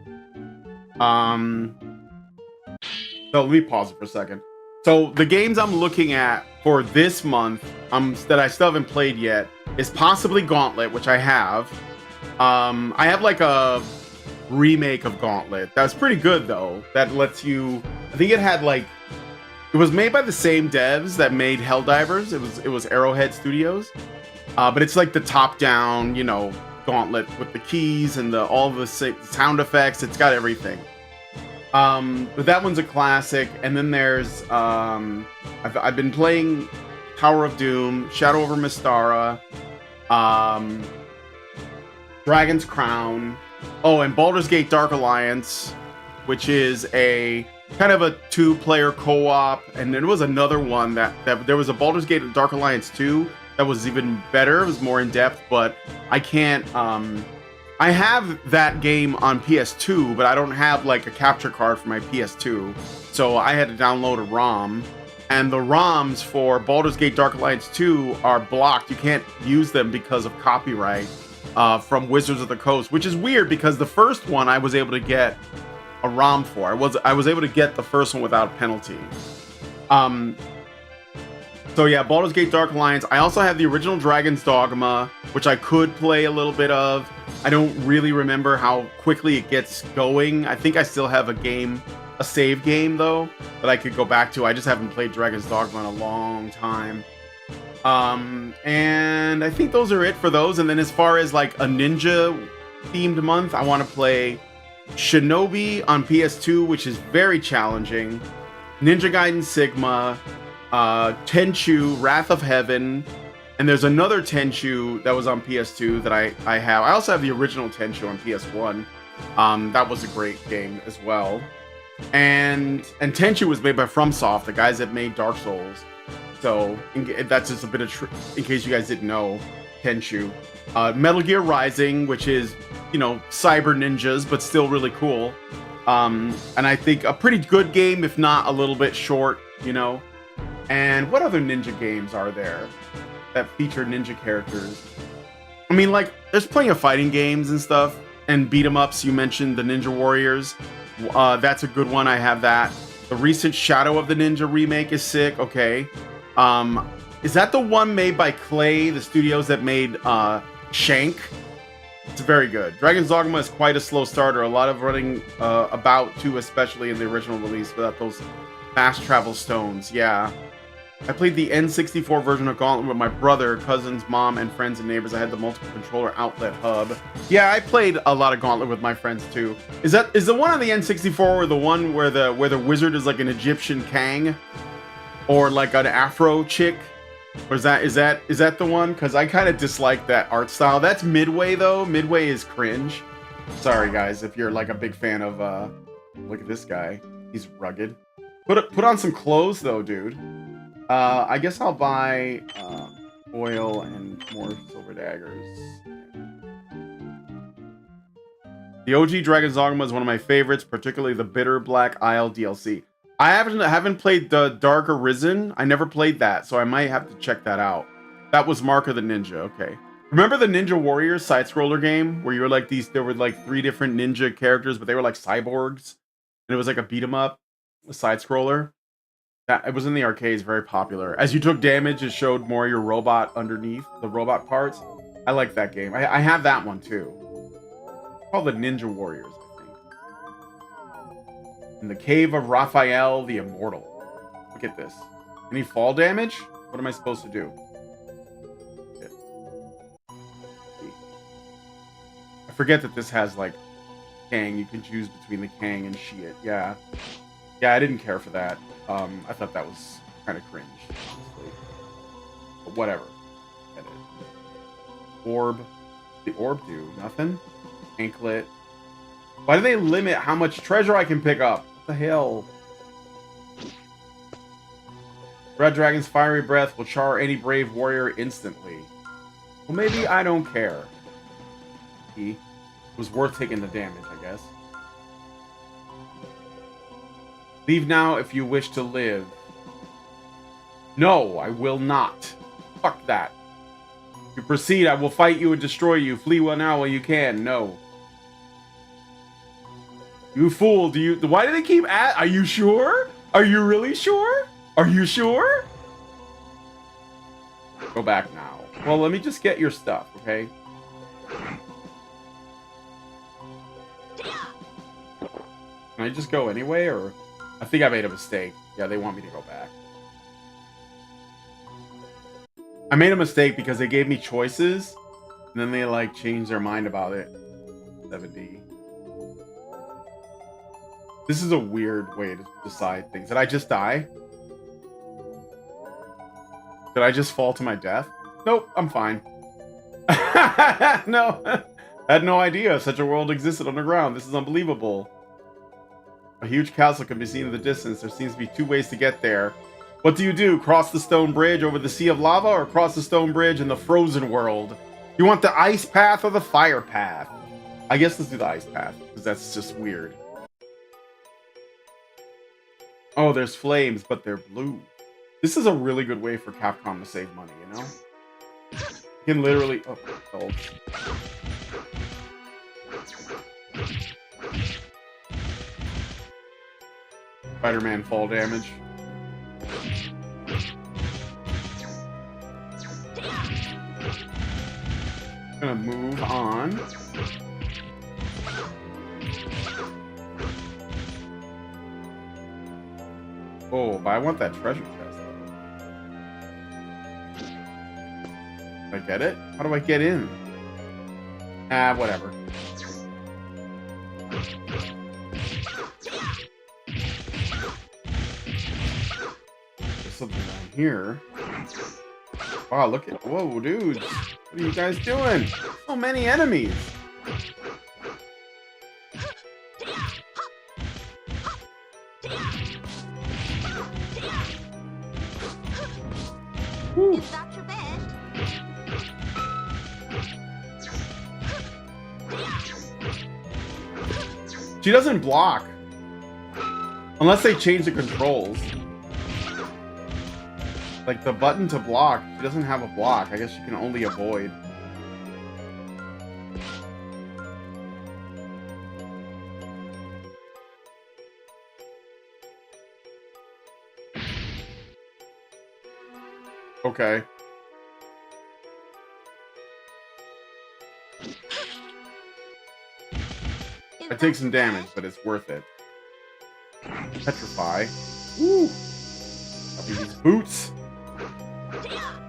[SPEAKER 5] So let me pause it for a second. So the games I'm looking at for this month, that I still haven't played yet, is possibly Gauntlet, which I have. I have like a remake of Gauntlet. That was pretty good though. That lets you. I think it had like. It was made by the same devs that made Helldivers. It was Arrowhead Studios. But it's like the top-down, you know, Gauntlet with the keys and all the sound effects. It's got everything. But that one's a classic. And then there's I've been playing Tower of Doom, Shadow Over Mystara, Dragon's Crown. Oh, and Baldur's Gate Dark Alliance, which is a kind of a 2-player co-op. And there was another one that there was a Baldur's Gate Dark Alliance 2 that was even better. It was more in depth, but I can't. I have that game on PS2, but I don't have like a capture card for my PS2, so I had to download a ROM. And the ROMs for Baldur's Gate Dark Alliance 2 are blocked. You can't use them because of copyright from Wizards of the Coast, which is weird because the first one I was able to get a ROM for. I was able to get the first one without penalty. So yeah, Baldur's Gate Dark Alliance. I also have the original Dragon's Dogma, which I could play a little bit of. I don't really remember how quickly it gets going. I think I still have a save game though, that I could go back to. I just haven't played Dragon's Dogma in a long time. And I think those are it for those. And then as far as like a ninja themed month, I want to play Shinobi on PS2, which is very challenging. Ninja Gaiden Sigma, Tenchu, Wrath of Heaven, and there's another Tenchu that was on PS2 that I have. I also have the original Tenchu on PS1. That was a great game as well. And Tenchu was made by FromSoft, the guys that made Dark Souls. So that's just a bit of in case you guys didn't know, Tenchu. Metal Gear Rising, which is, you know, cyber ninjas, but still really cool. And I think a pretty good game, if not a little bit short, you know. And what other ninja games are there that feature ninja characters? I mean, like, there's plenty of fighting games and stuff, and beat 'em ups. You mentioned the Ninja Warriors. That's a good one. I have that. The recent Shadow of the Ninja remake is sick. Okay. Is that the one made by Clay, the studios that made Shank? It's very good. Dragon's Dogma is quite a slow starter. A lot of running about, too, especially in the original release, without those fast travel stones. Yeah. I played the N64 version of Gauntlet with my brother, cousins, mom, and friends and neighbors. I had the multiple controller outlet hub. Yeah, I played a lot of Gauntlet with my friends too. Is the one on the N64 or the one where the wizard is like an Egyptian Kang, or like an Afro chick? Or is that the one? Because I kind of dislike that art style. That's Midway though. Midway is cringe. Sorry guys, if you're like a big fan of look at this guy. He's rugged. Put on some clothes though, dude. I guess I'll buy oil and more silver daggers. The OG Dragon's Dogma is one of my favorites, particularly the Bitter Black Isle DLC. I haven't played the Dark Arisen. I never played that, so I might have to check that out. That was Mark of the Ninja. Okay. Remember the Ninja Warriors side scroller game where you were like there were like 3 different ninja characters, but they were like cyborgs, and it was like a beat 'em up, a side scroller. That it was in the arcades, very popular. As you took damage, it showed more of your robot underneath the robot parts. I like that game. I have that one too. It's called the Ninja Warriors, I think. In the Cave of Raphael the Immortal. Look at this. Any fall damage? What am I supposed to do? I forget that this has like Kang. You can choose between the Kang and Shiit. Yeah. Yeah, I didn't care for that. I thought that was kind of cringe, honestly. But whatever. Get it. Orb. The orb do? Nothing? Anklet. Why do they limit how much treasure I can pick up? What the hell? Red Dragon's fiery breath will char any brave warrior instantly. Well, maybe I don't care. It was worth taking the damage, I guess. Leave now if you wish to live. No, I will not. Fuck that. If you proceed, I will fight you and destroy you. Flee now while you can. No. You fool, why do they keep Are you sure? Are you really sure? Are you sure? Go back now. Well, let me just get your stuff, okay? Can I just go anyway, or... I think I made a mistake. Yeah, they want me to go back. I made a mistake because they gave me choices, and then they, like, changed their mind about it. 7D. This is a weird way to decide things. Did I just die? Did I just fall to my death? Nope, I'm fine. No. I had no idea such a world existed underground. This is unbelievable. A huge castle can be seen in the distance. There seems to be 2 ways to get there. What do you do? Cross the stone bridge over the sea of lava, or cross the stone bridge in the frozen world? You want the ice path or the fire path? I guess let's do the ice path, because that's just weird. Oh, there's flames, but they're blue. This is a really good way for Capcom to save money, you know? You can literally... Oh. Spider-Man fall damage. Gonna move on. Oh, but I want that treasure chest though. Did I get it? How do I get in? Ah, whatever. Something down here. Wow, look at... Whoa, dudes. What are you guys doing? So many enemies. Whew.
[SPEAKER 6] Is that your bed?
[SPEAKER 5] She doesn't block. Unless they change the controls. Like, the button to block, she doesn't have a block. I guess she can only avoid. Okay. I take some damage, but it's worth it. Petrify. Woo! I'll be these boots.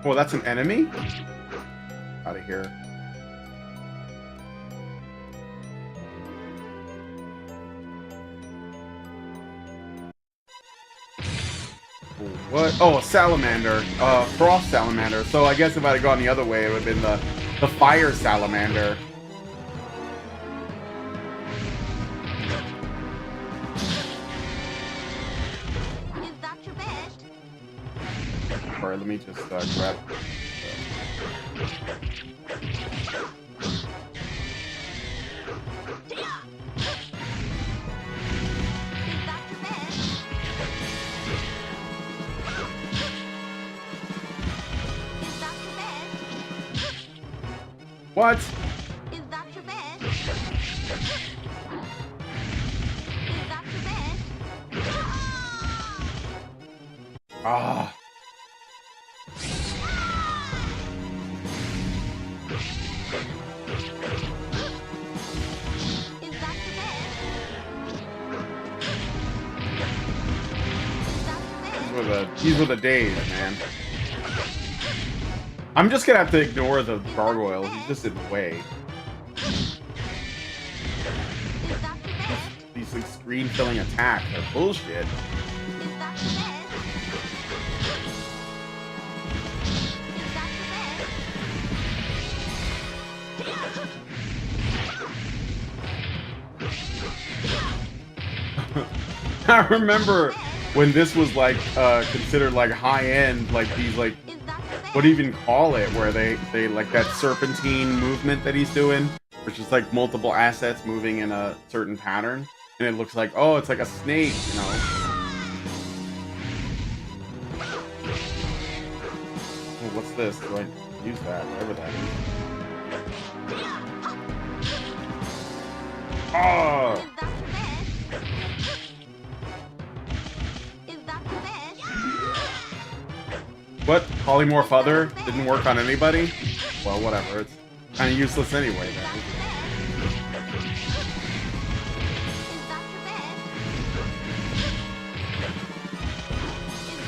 [SPEAKER 5] Oh, that's an enemy? Out of here. What? Oh, a salamander. Frost salamander. So I guess if I had gone the other way, it would have been the fire salamander.
[SPEAKER 6] Is that your bed?
[SPEAKER 5] Alright, let me just grab... What?
[SPEAKER 6] Is that your bed? Is that your bed?
[SPEAKER 5] Ah.
[SPEAKER 6] Is that your bed?
[SPEAKER 5] These were the days, man. I'm just gonna have to ignore the gargoyle. He's just in the way.
[SPEAKER 6] Is that your bed?
[SPEAKER 5] These like screen-filling attacks are bullshit.
[SPEAKER 6] Is that your bed? Is that your bed?
[SPEAKER 5] I remember when this was like considered like high-end, like these like
[SPEAKER 6] Is that your bed?
[SPEAKER 5] what do you even call it, where they like that serpentine movement that he's doing, which is like multiple assets moving in a certain pattern, and it looks like, oh, it's like a snake, you know. Oh, what's this? Do I use that? Whatever that is. Oh!
[SPEAKER 6] Is that your bed? Is that your bed?
[SPEAKER 5] What? Polymorph other? Didn't work on anybody? Well, whatever. It's kind of useless anyway, then.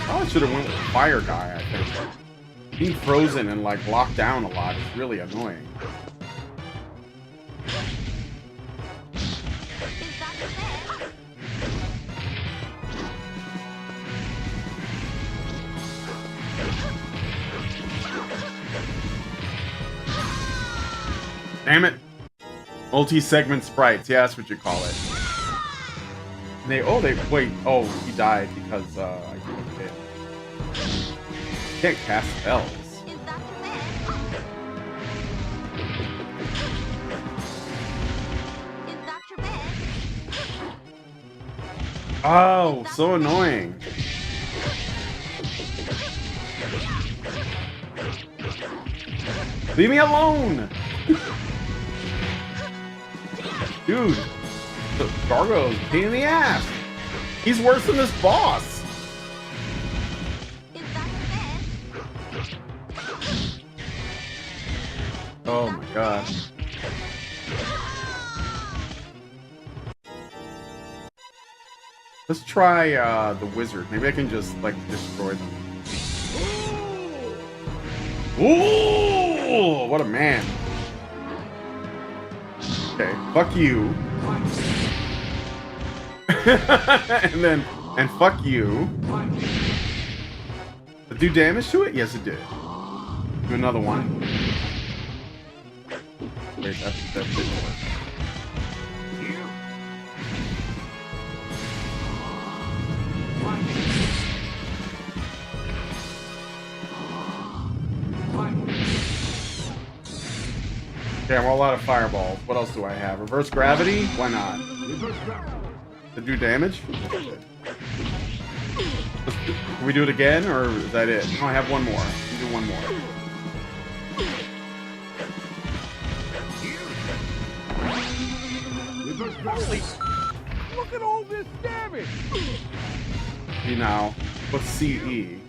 [SPEAKER 5] Probably should have went with the fire guy, I think. Being frozen and, like, locked down a lot is really annoying. Damn it! Multi-segment sprites, yeah, that's what you call it. Wait, oh, he died because, I clicked it. Can't cast spells. Oh, so annoying. Leave me alone! Dude, the gargoyle's a pain in the ass. He's worse than this boss. Oh my god. Let's try the wizard. Maybe I can just like destroy them. Ooh, what a man. Okay, fuck you. and fuck you. Did it do damage to it? Yes, it did. Do another one. Wait, that didn't work. Okay, I'm all out of fireballs. What else do I have? Reverse gravity? Why not? To do damage? Can we do it again, or is that it? No, I have one more. We can do one more.
[SPEAKER 7] Look at all this damage!
[SPEAKER 5] See now. What's CE?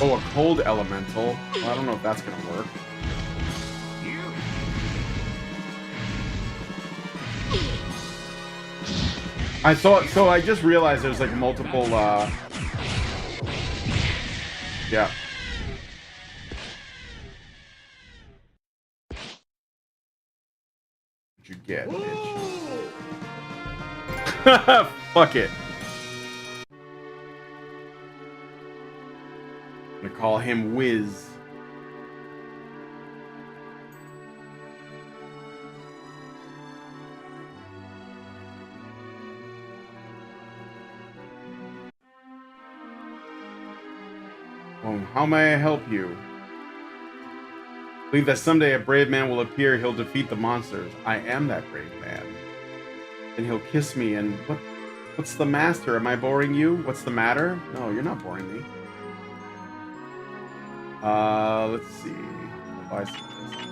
[SPEAKER 5] Oh, a cold elemental. Well, I don't know if that's gonna work. So I just realized there's like multiple, yeah. What'd you get, bitch? Fuck it. I'm gonna call him Wiz. Well, how may I help you? Believe that someday a brave man will appear. He'll defeat the monsters. I am that brave man. And he'll kiss me and what's the master? Am I boring you? What's the matter? No, you're not boring me. Let's see. I'll buy some of this.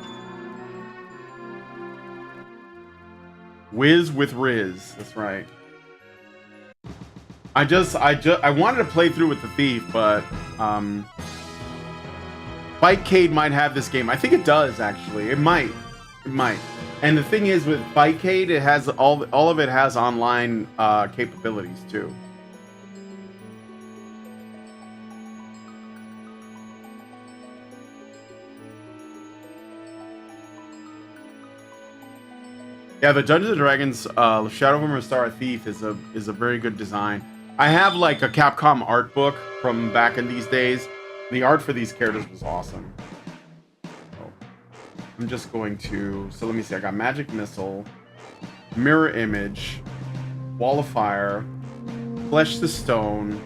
[SPEAKER 5] Whiz with Riz. That's right. I wanted to play through with the Thief, but Bikecade might have this game. I think it does actually. It might. And the thing is with Bikecade, it has all of it has online capabilities too. Yeah, the Dungeons and Dragons Shadow Over Mystara Thief is a very good design. I have like a Capcom art book from back in these days. The art for these characters was awesome. So, I'm just going to, so let me see. I got Magic Missile, Mirror Image, Wall of Fire, Flesh to Stone,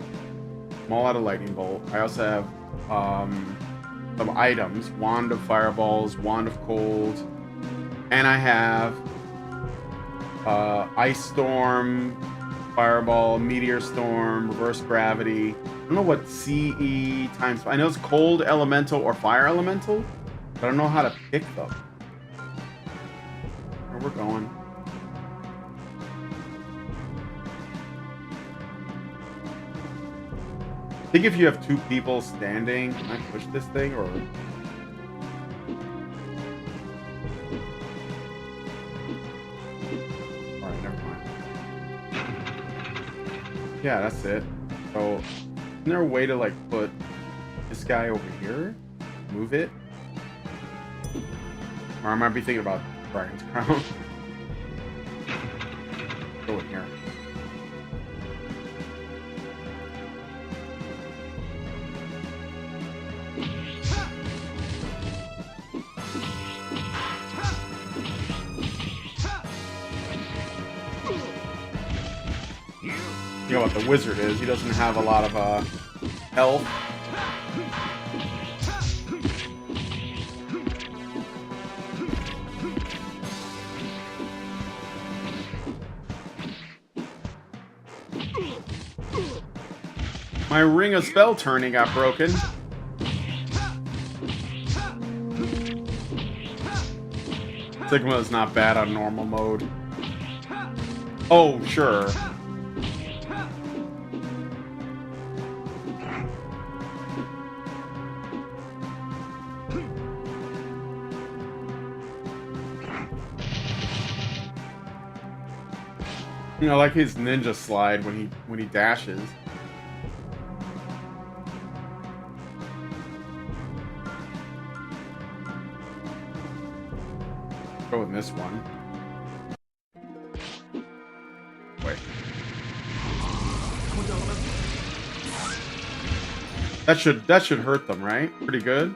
[SPEAKER 5] Maul out of Lightning Bolt. I also have some items: Wand of Fireballs, Wand of Cold, and I have Ice Storm, Fireball, Meteor Storm, Reverse Gravity. I don't know what CE times. I know it's Cold Elemental or Fire Elemental, but I don't know how to pick them. Where we're going. I think if you have two people standing, can I push this thing or? Yeah, that's it. So, isn't there a way to like put this guy over here? Move it? Or I might be thinking about Dragon's Crown. Go in here. You know what the wizard is. He doesn't have a lot of health. My ring of spell turning got broken. Sigma is not bad on normal mode. Oh, sure. You know, I like his ninja slide when he dashes. Go with this one. Wait. That should hurt them, right? Pretty good.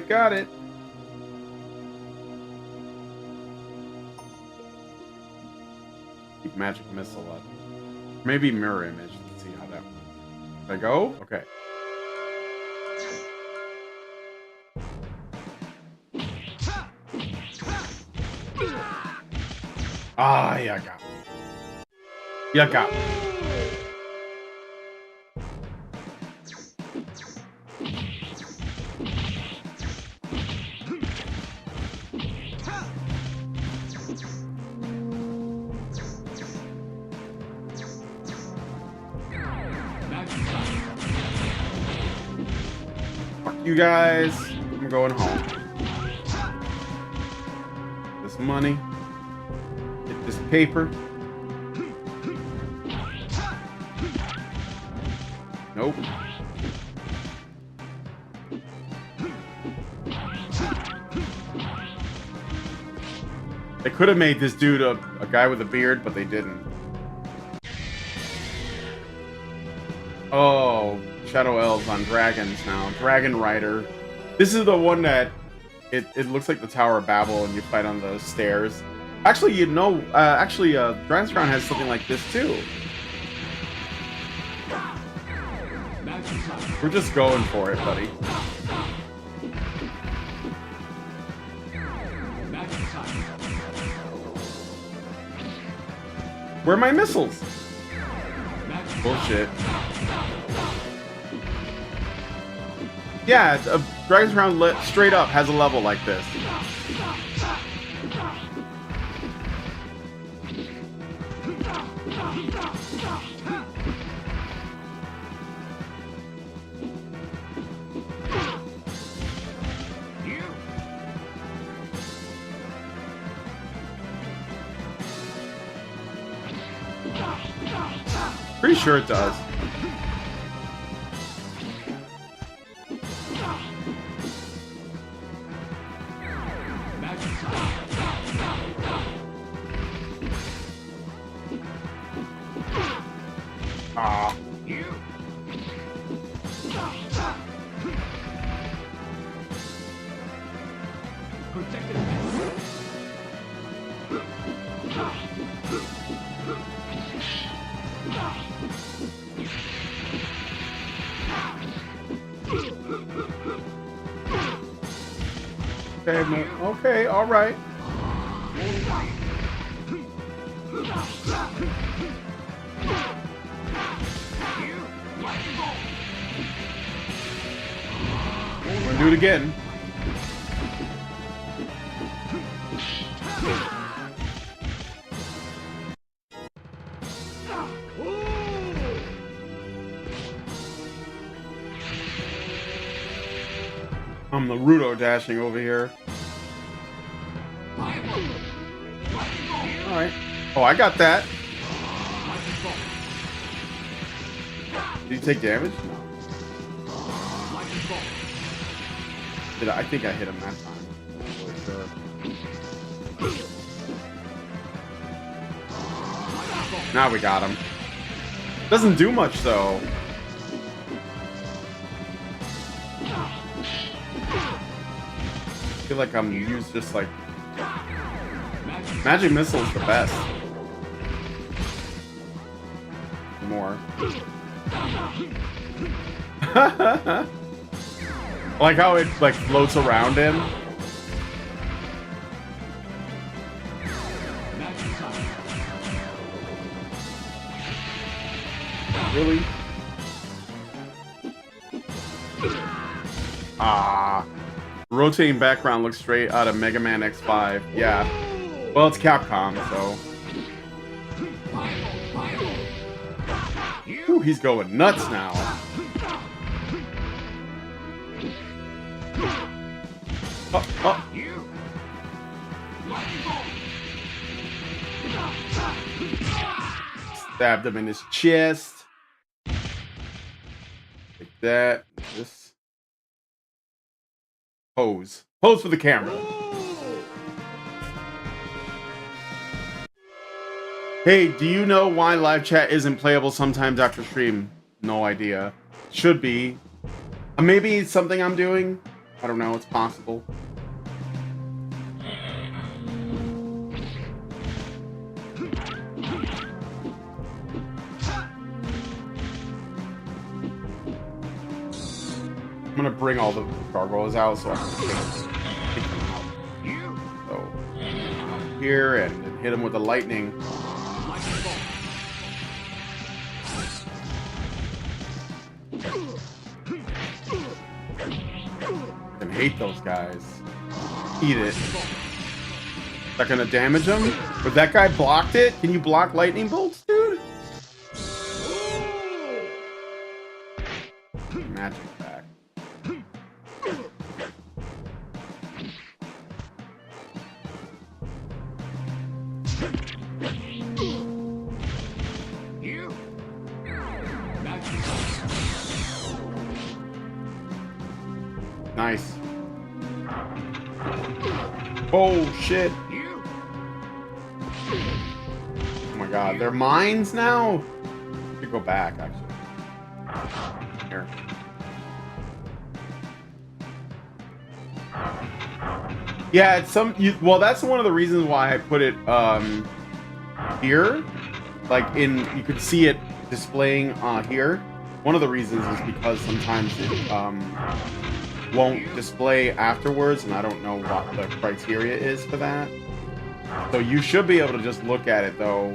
[SPEAKER 5] Got it. Keep magic missile up. Maybe mirror image. Let's see how that works. Did I go? Okay. Ah, yeah, got me. Yeah, got me. You guys, I'm going home. This money. paper. Nope. They could have made this dude a guy with a beard, but they didn't. Oh, Shadow Elves on dragons now. Dragon Rider. This is the one that it looks like the Tower of Babel and you fight on the stairs. Actually, you know, Dragon's Crown has something like this too. We're just going for it, buddy. Where are my missiles? Bullshit. Yeah, Dragon's Crown straight up has a level like this. Pretty sure it does. Ah. Okay, all right. We're gonna do it again. I'm the Rudo dashing over here. Alright. Oh, I got that. Did you take damage? No. I think I hit him that time. I'm not really sure. Now we got him. Doesn't do much though. I feel like I'm used just like Magic Missile is the best. More. I like how it like floats around him. Really? Ah. Rotating background looks straight out of Mega Man X5. Yeah. Well, it's Capcom, so. Ooh, he's going nuts now. Oh, oh. Stabbed him in his chest. Like that. This. Pose. Pose for the camera. Hey, do you know why live chat isn't playable sometimes after stream? No idea. Should be. Maybe it's something I'm doing. I don't know. It's possible. I'm gonna bring all the gargoyles out so I can take them out. So, here and hit them with the lightning. I can hate those guys. Eat it. Is that gonna damage them? But that guy blocked it? Can you block lightning bolts, dude? Magic back. Oh shit. Oh my god, they're mines now? I should go back actually. Here. Yeah, it's well, that's one of the reasons why I put it here. Like you could see it displaying here. One of the reasons is because sometimes it won't display afterwards, and I don't know what the criteria is for that. So you should be able to just look at it though.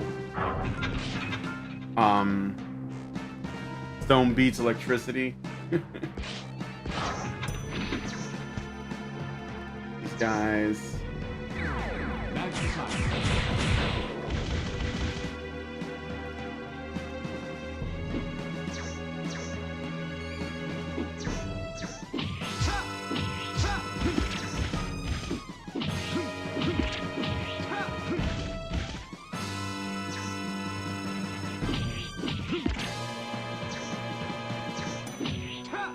[SPEAKER 5] Stone beats electricity. These guys.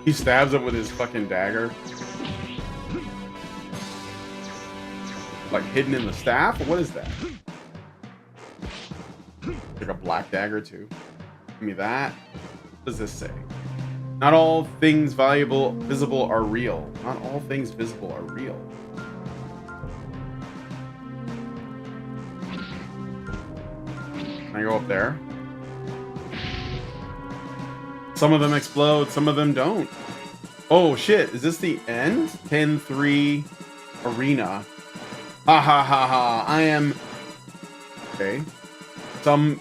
[SPEAKER 5] He stabs it with his fucking dagger. Like hidden in the staff? What is that? Like a black dagger too. Give me that. What does this say? Not all things visible are real. Not all things visible are real. Can I go up there? Some of them explode, some of them don't. Oh shit, is this the end? 10-3 arena. Ha ha ha ha. I am... Okay. Some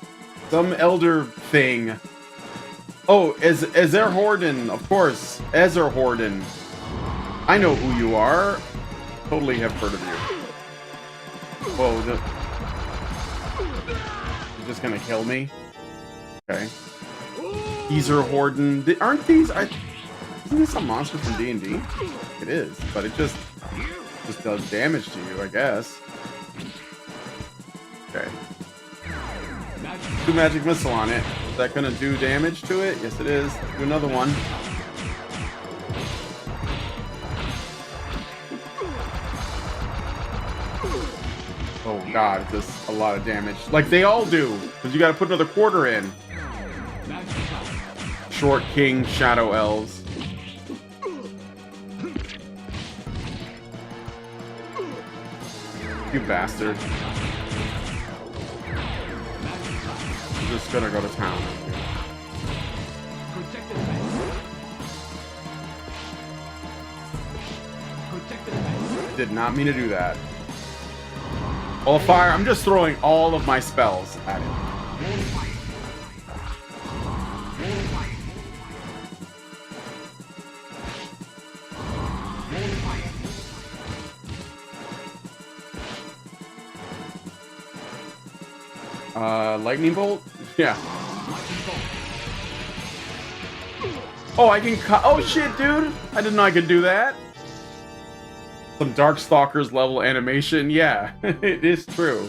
[SPEAKER 5] elder thing. Oh, Ezer Horden, of course. Ezer Horden. I know who you are. Totally have heard of you. Whoa, you're just gonna kill me? Okay. Ezer Horden. Aren't these... Isn't this a monster from D&D? It is, but it just does damage to you, I guess. Okay. Do magic missile on it. Is that gonna do damage to it? Yes, it is. Do another one. Oh god, it does a lot of damage. Like they all do, because you gotta put another quarter in. Short King Shadow Elves. You bastard. I'm just gonna go to town. Did not mean to do that. All fire. I'm just throwing all of my spells at it. Lightning bolt? Yeah. Oh, I can cut. Oh shit, dude! I didn't know I could do that. Some Darkstalkers level animation. Yeah, it is true.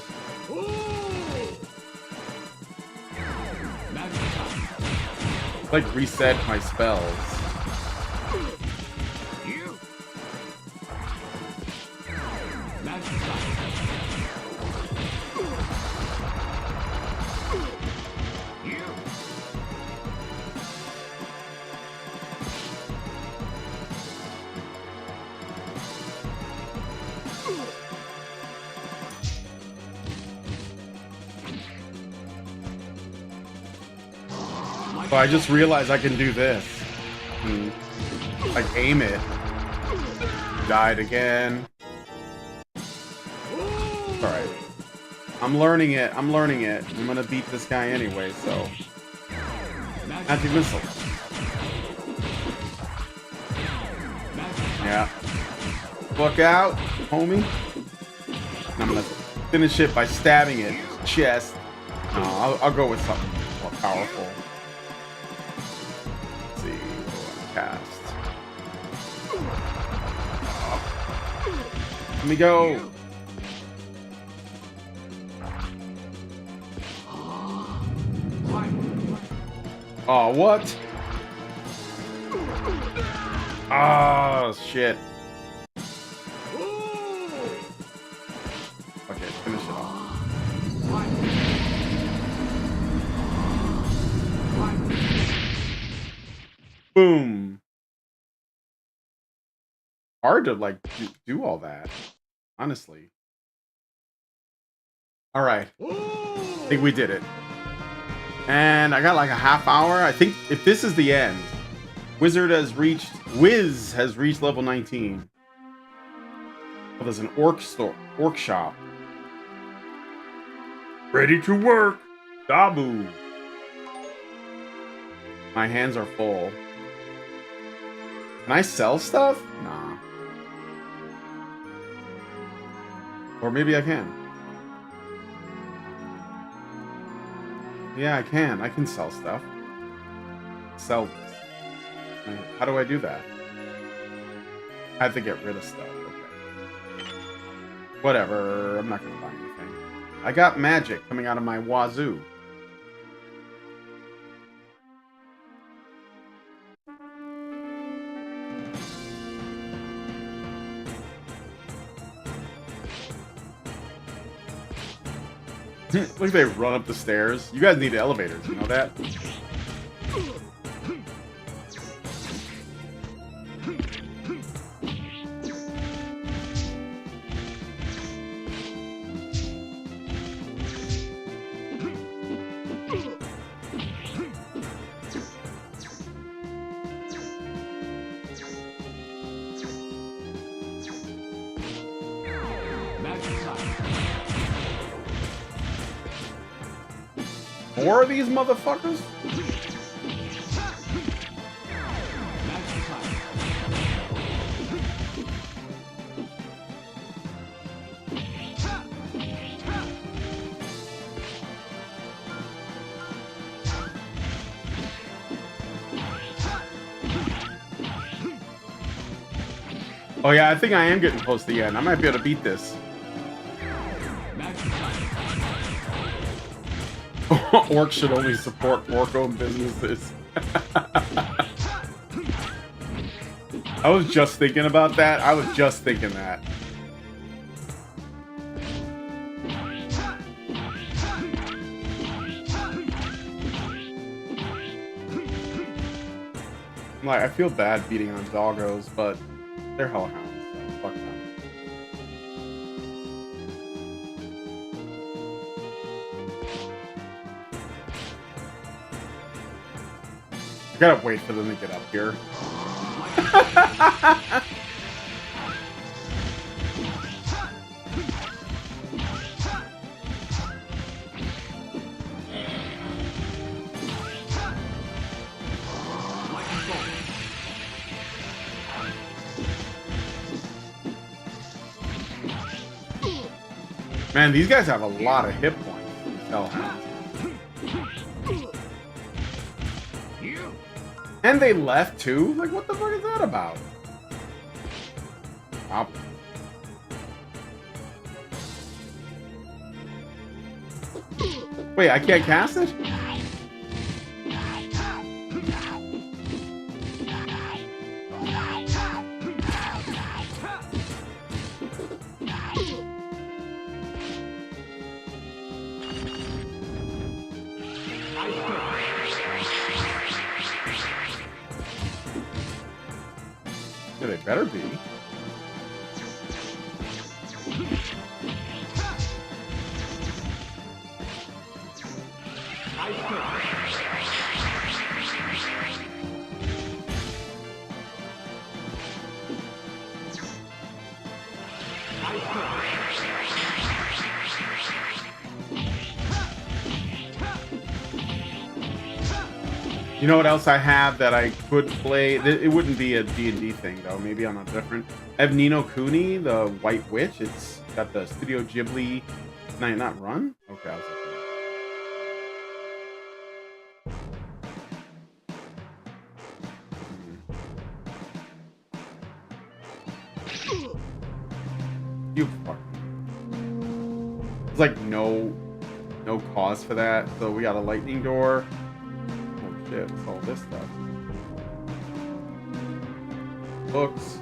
[SPEAKER 5] Like reset my spells. Oh, I just realized I can do this. Like aim it. Died again. Alright. I'm learning it. I'm learning it. I'm gonna beat this guy anyway, so. Magic missile. Yeah. Fuck out, homie. And I'm gonna finish it by stabbing it. Chest. No, I'll go with something more powerful. Let's see. Cast. Let me go. Oh, what? Oh, shit. Boom. Hard to like do all that, honestly. All right, I think we did it. And I got like a half hour. I think if this is the end, Wiz has reached level 19. Oh, there's an orc shop. Ready to work, Dabu. My hands are full. Can I sell stuff? Nah. Or maybe I can. Yeah, I can. I can sell stuff. Sell this. How do I do that? I have to get rid of stuff. Okay. Whatever. I'm not going to buy anything. I got magic coming out of my wazoo. Look at they run up the stairs. You guys need elevators, you know that? More of these motherfuckers? Oh yeah, I think I am getting close to the end. I might be able to beat this. Orcs should only support orc-owned businesses. I was just thinking about that. I was just thinking that. I'm like, I feel bad beating on doggos, but they're hellhounds, so fuck them. I gotta wait for them to get up here. Man, these guys have a lot of hit points. These hellhounds. And they left too? Like, what the fuck is that about? Stop. Wait, I can't cast it? Yeah, they better be. You know what else I have that I could play? It wouldn't be a D&D thing, though. Maybe on a different... I have Ni no Kuni, the White Witch. It's got the Studio Ghibli... Not run? Okay, I was looking. You fuck. There's like no cause for that. So we got a lightning door. Oh shit, it's all this stuff. Books.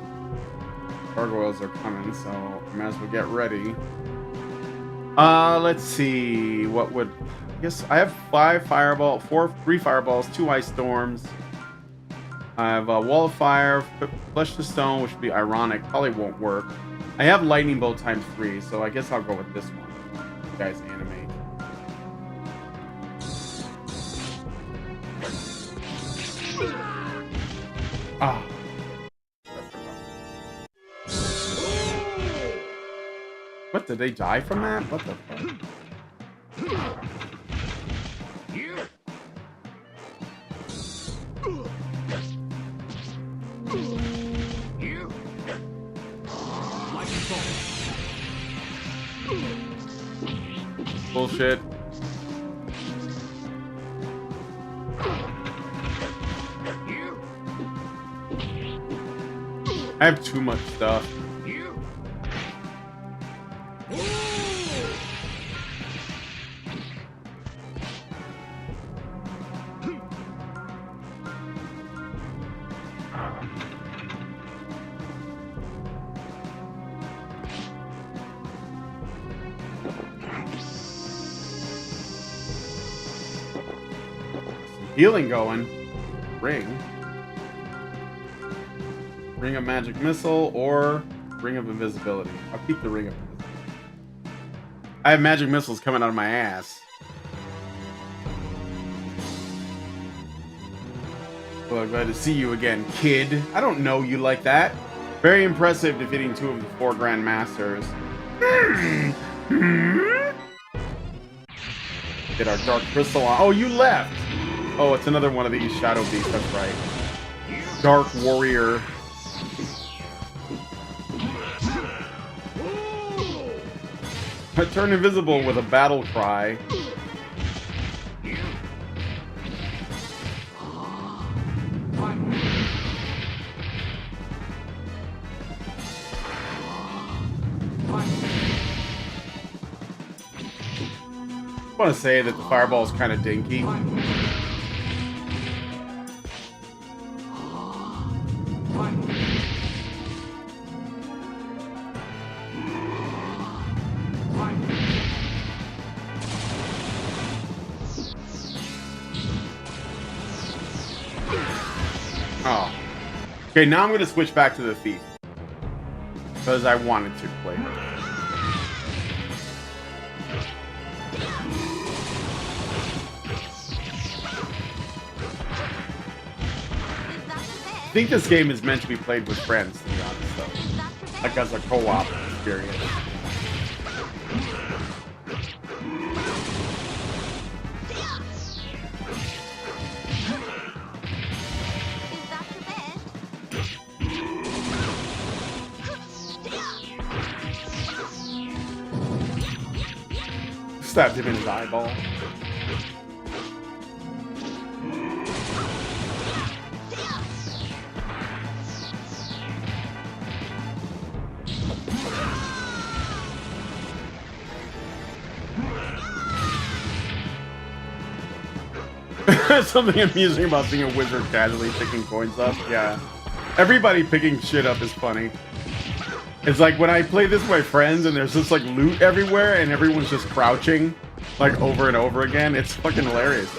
[SPEAKER 5] Gargoyles are coming, so I might as well get ready. Let's see. What would... I guess I have 3 fireballs, 2 ice storms. I have a Wall of Fire, Flesh to Stone, which would be ironic. Probably won't work. I have Lightning Bolt ×3, so I guess I'll go with this one. You guys animate. Ah. What, did they die from that? What the fuck? Bullshit. I have too much stuff. Healing going. Ring. Ring of Magic Missile or Ring of Invisibility. I'll keep the Ring of Invisibility. I have Magic Missiles coming out of my ass. Well, glad to see you again, kid. I don't know you like that. Very impressive defeating 2 of the 4 Grand Masters. Get our Dark Crystal on. Oh, you left! Oh, it's another one of these Shadow Beasts, that's right. Dark Warrior. I turn invisible with a battle cry. I want to say that the fireball is kind of dinky. Oh. Okay, now I'm going to switch back to the thief. Because I wanted to play her. I think this game is meant to be played with friends, to be honest, though. Like as a co-op experience. Stabbed him in his eyeball. Something amusing about seeing a wizard casually picking coins up. Yeah. Everybody picking shit up is funny. It's like when I play this with my friends and there's just like loot everywhere and everyone's just crouching like over and over again. It's fucking hilarious.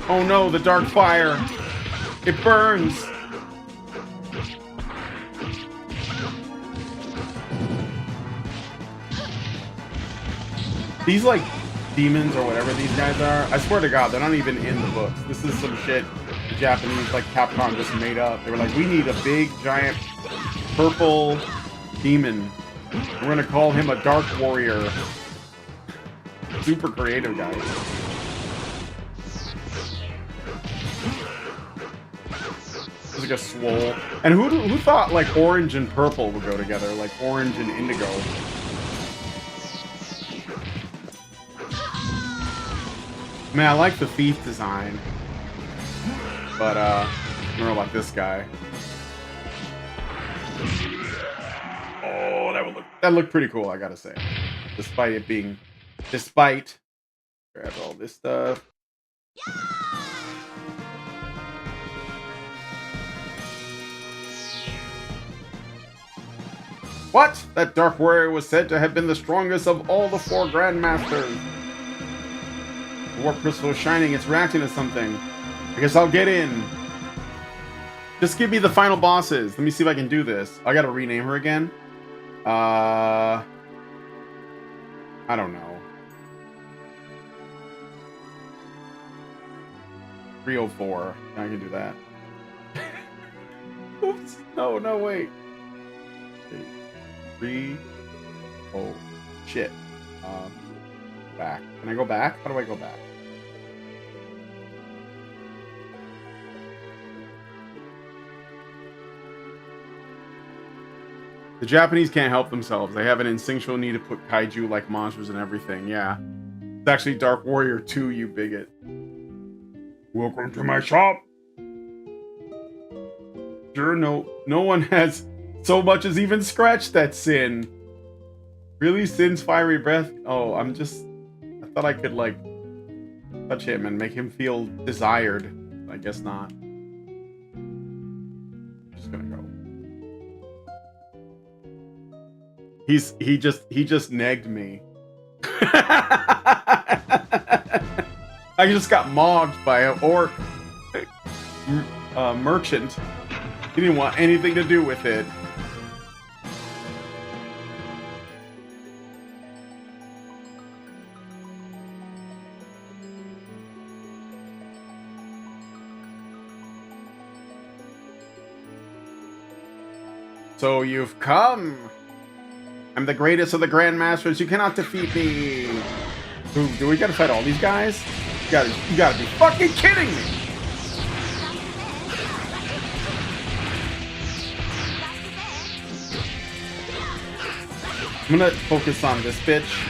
[SPEAKER 5] Oh no, the dark fire. It burns. These, like, demons or whatever these guys are, I swear to God, they're not even in the books. This is some shit the Japanese, like, Capcom just made up. They were like, we need a big, giant, purple demon. We're gonna call him a Dark Warrior. Super creative, guys. It's like a swole. And who thought, like, orange and purple would go together? Like, orange and indigo. Man, I like the thief design, but I don't know about this guy. Oh, that looked pretty cool, I gotta say. Despite grab all this stuff. What? That Dark Warrior was said to have been the strongest of all the 4 Grandmasters. The Warp Crystal is shining. It's reacting to something. I guess I'll get in. Just give me the final bosses. Let me see if I can do this. I gotta rename her again. I don't know. 304. I can do that. Oops. No, wait. 3. Oh, shit. Back. Can I go back? How do I go back? The Japanese can't help themselves. They have an instinctual need to put kaiju like monsters and everything. Yeah. It's actually Dark Warrior 2, you bigot. Welcome to my shop. Sure, no one has so much as even scratched that Sin. Really, Sin's fiery breath? Oh, I thought I could, like, touch him and make him feel desired. I guess not. Just gonna go. He just negged me. I just got mogged by an orc merchant. He didn't want anything to do with it. So you've come. I'm the greatest of the Grandmasters. You cannot defeat me. Do we gotta fight all these guys? You gotta be fucking kidding me. I'm gonna focus on this bitch.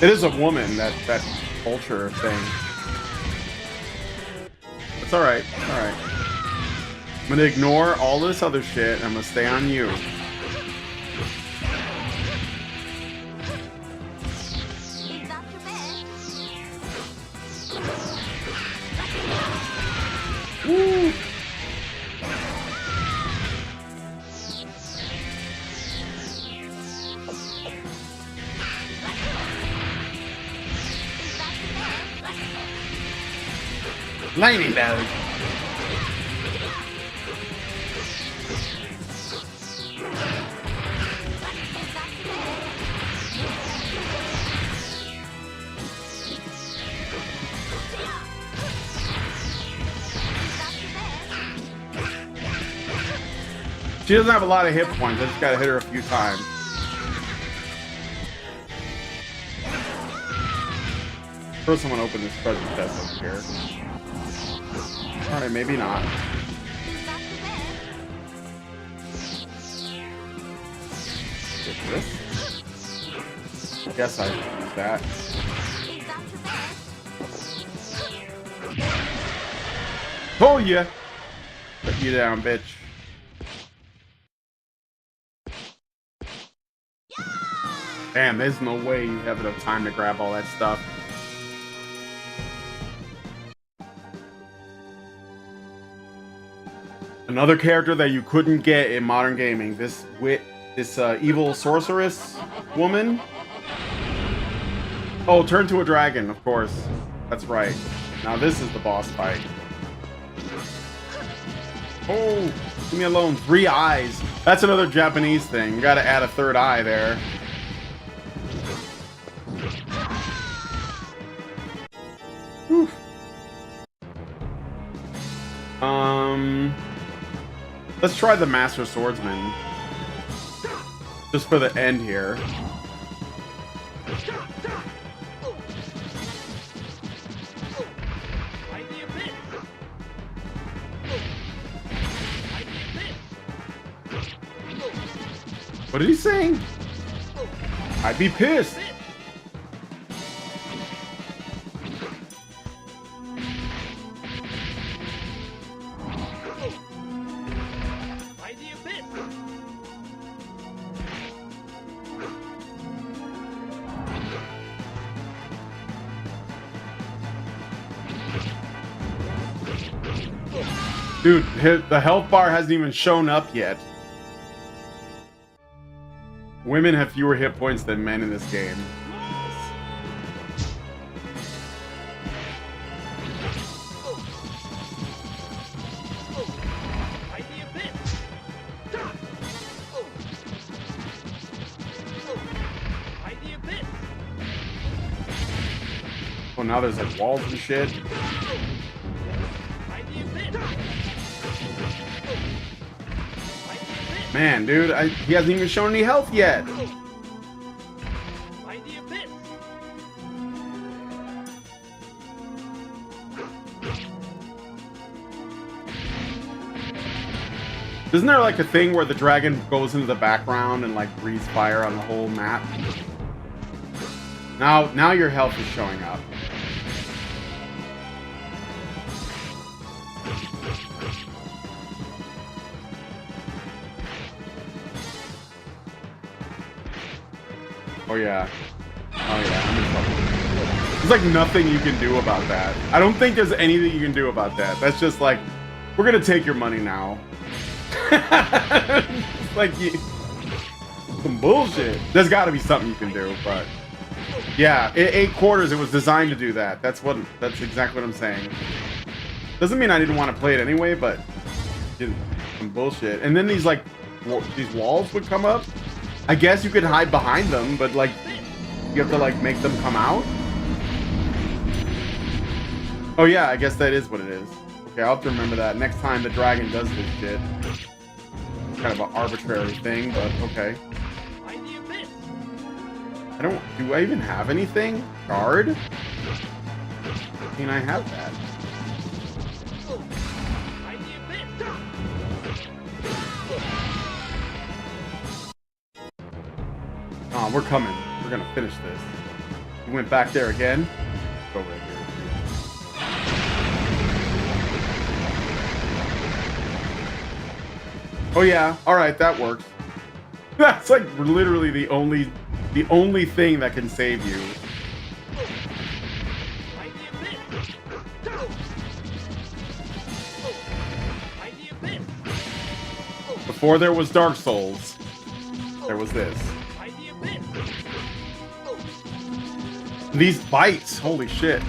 [SPEAKER 5] It is a woman, that culture thing. It's alright, alright. I'm gonna ignore all this other shit and I'm gonna stay on you. Woo! Lightning bug. She doesn't have a lot of hit points. I just gotta hit her a few times. First, I'm gonna open this treasure chest over here. Alright, maybe not. Get this. I guess I can use that. Oh yeah! Put you down, bitch. Damn, there's no way you have enough time to grab all that stuff. Another character that you couldn't get in modern gaming. This evil sorceress woman. Oh, turn to a dragon, of course. That's right. Now this is the boss fight. Oh, leave me alone. 3 eyes. That's another Japanese thing. You gotta add a 3rd eye there. Whew. Let's try the Master Swordsman. Just for the end here. What did he say? I'd be pissed. Dude, the health bar hasn't even shown up yet. Women have fewer hit points than men in this game. Oh, now there's like walls and shit. Man, dude, he hasn't even shown any health yet. Isn't there like a thing where the dragon goes into the background and like breathes fire on the whole map? Now your health is showing up. Oh yeah. Oh yeah, I'm in trouble. There's like nothing you can do about that. I don't think there's anything you can do about that. That's just like, we're gonna take your money now. It's like some bullshit. There's gotta be something you can do, but yeah, 8 quarters, it was designed to do that. That's exactly what I'm saying. Doesn't mean I didn't want to play it anyway, but some bullshit. And then these like these walls would come up. I guess you could hide behind them, but like you have to like make them come out. Oh yeah, I guess that is what it is. Okay, I'll have to remember that next time the dragon does this shit. It's kind of an arbitrary thing, but okay. Do I even have anything? Guard? I mean, I have that. Oh, we're coming. We're gonna finish this. We went back there again. Go right here. Oh yeah, alright, that works. That's like literally the only thing that can save you. Before there was Dark Souls, there was this. These bites, holy shit.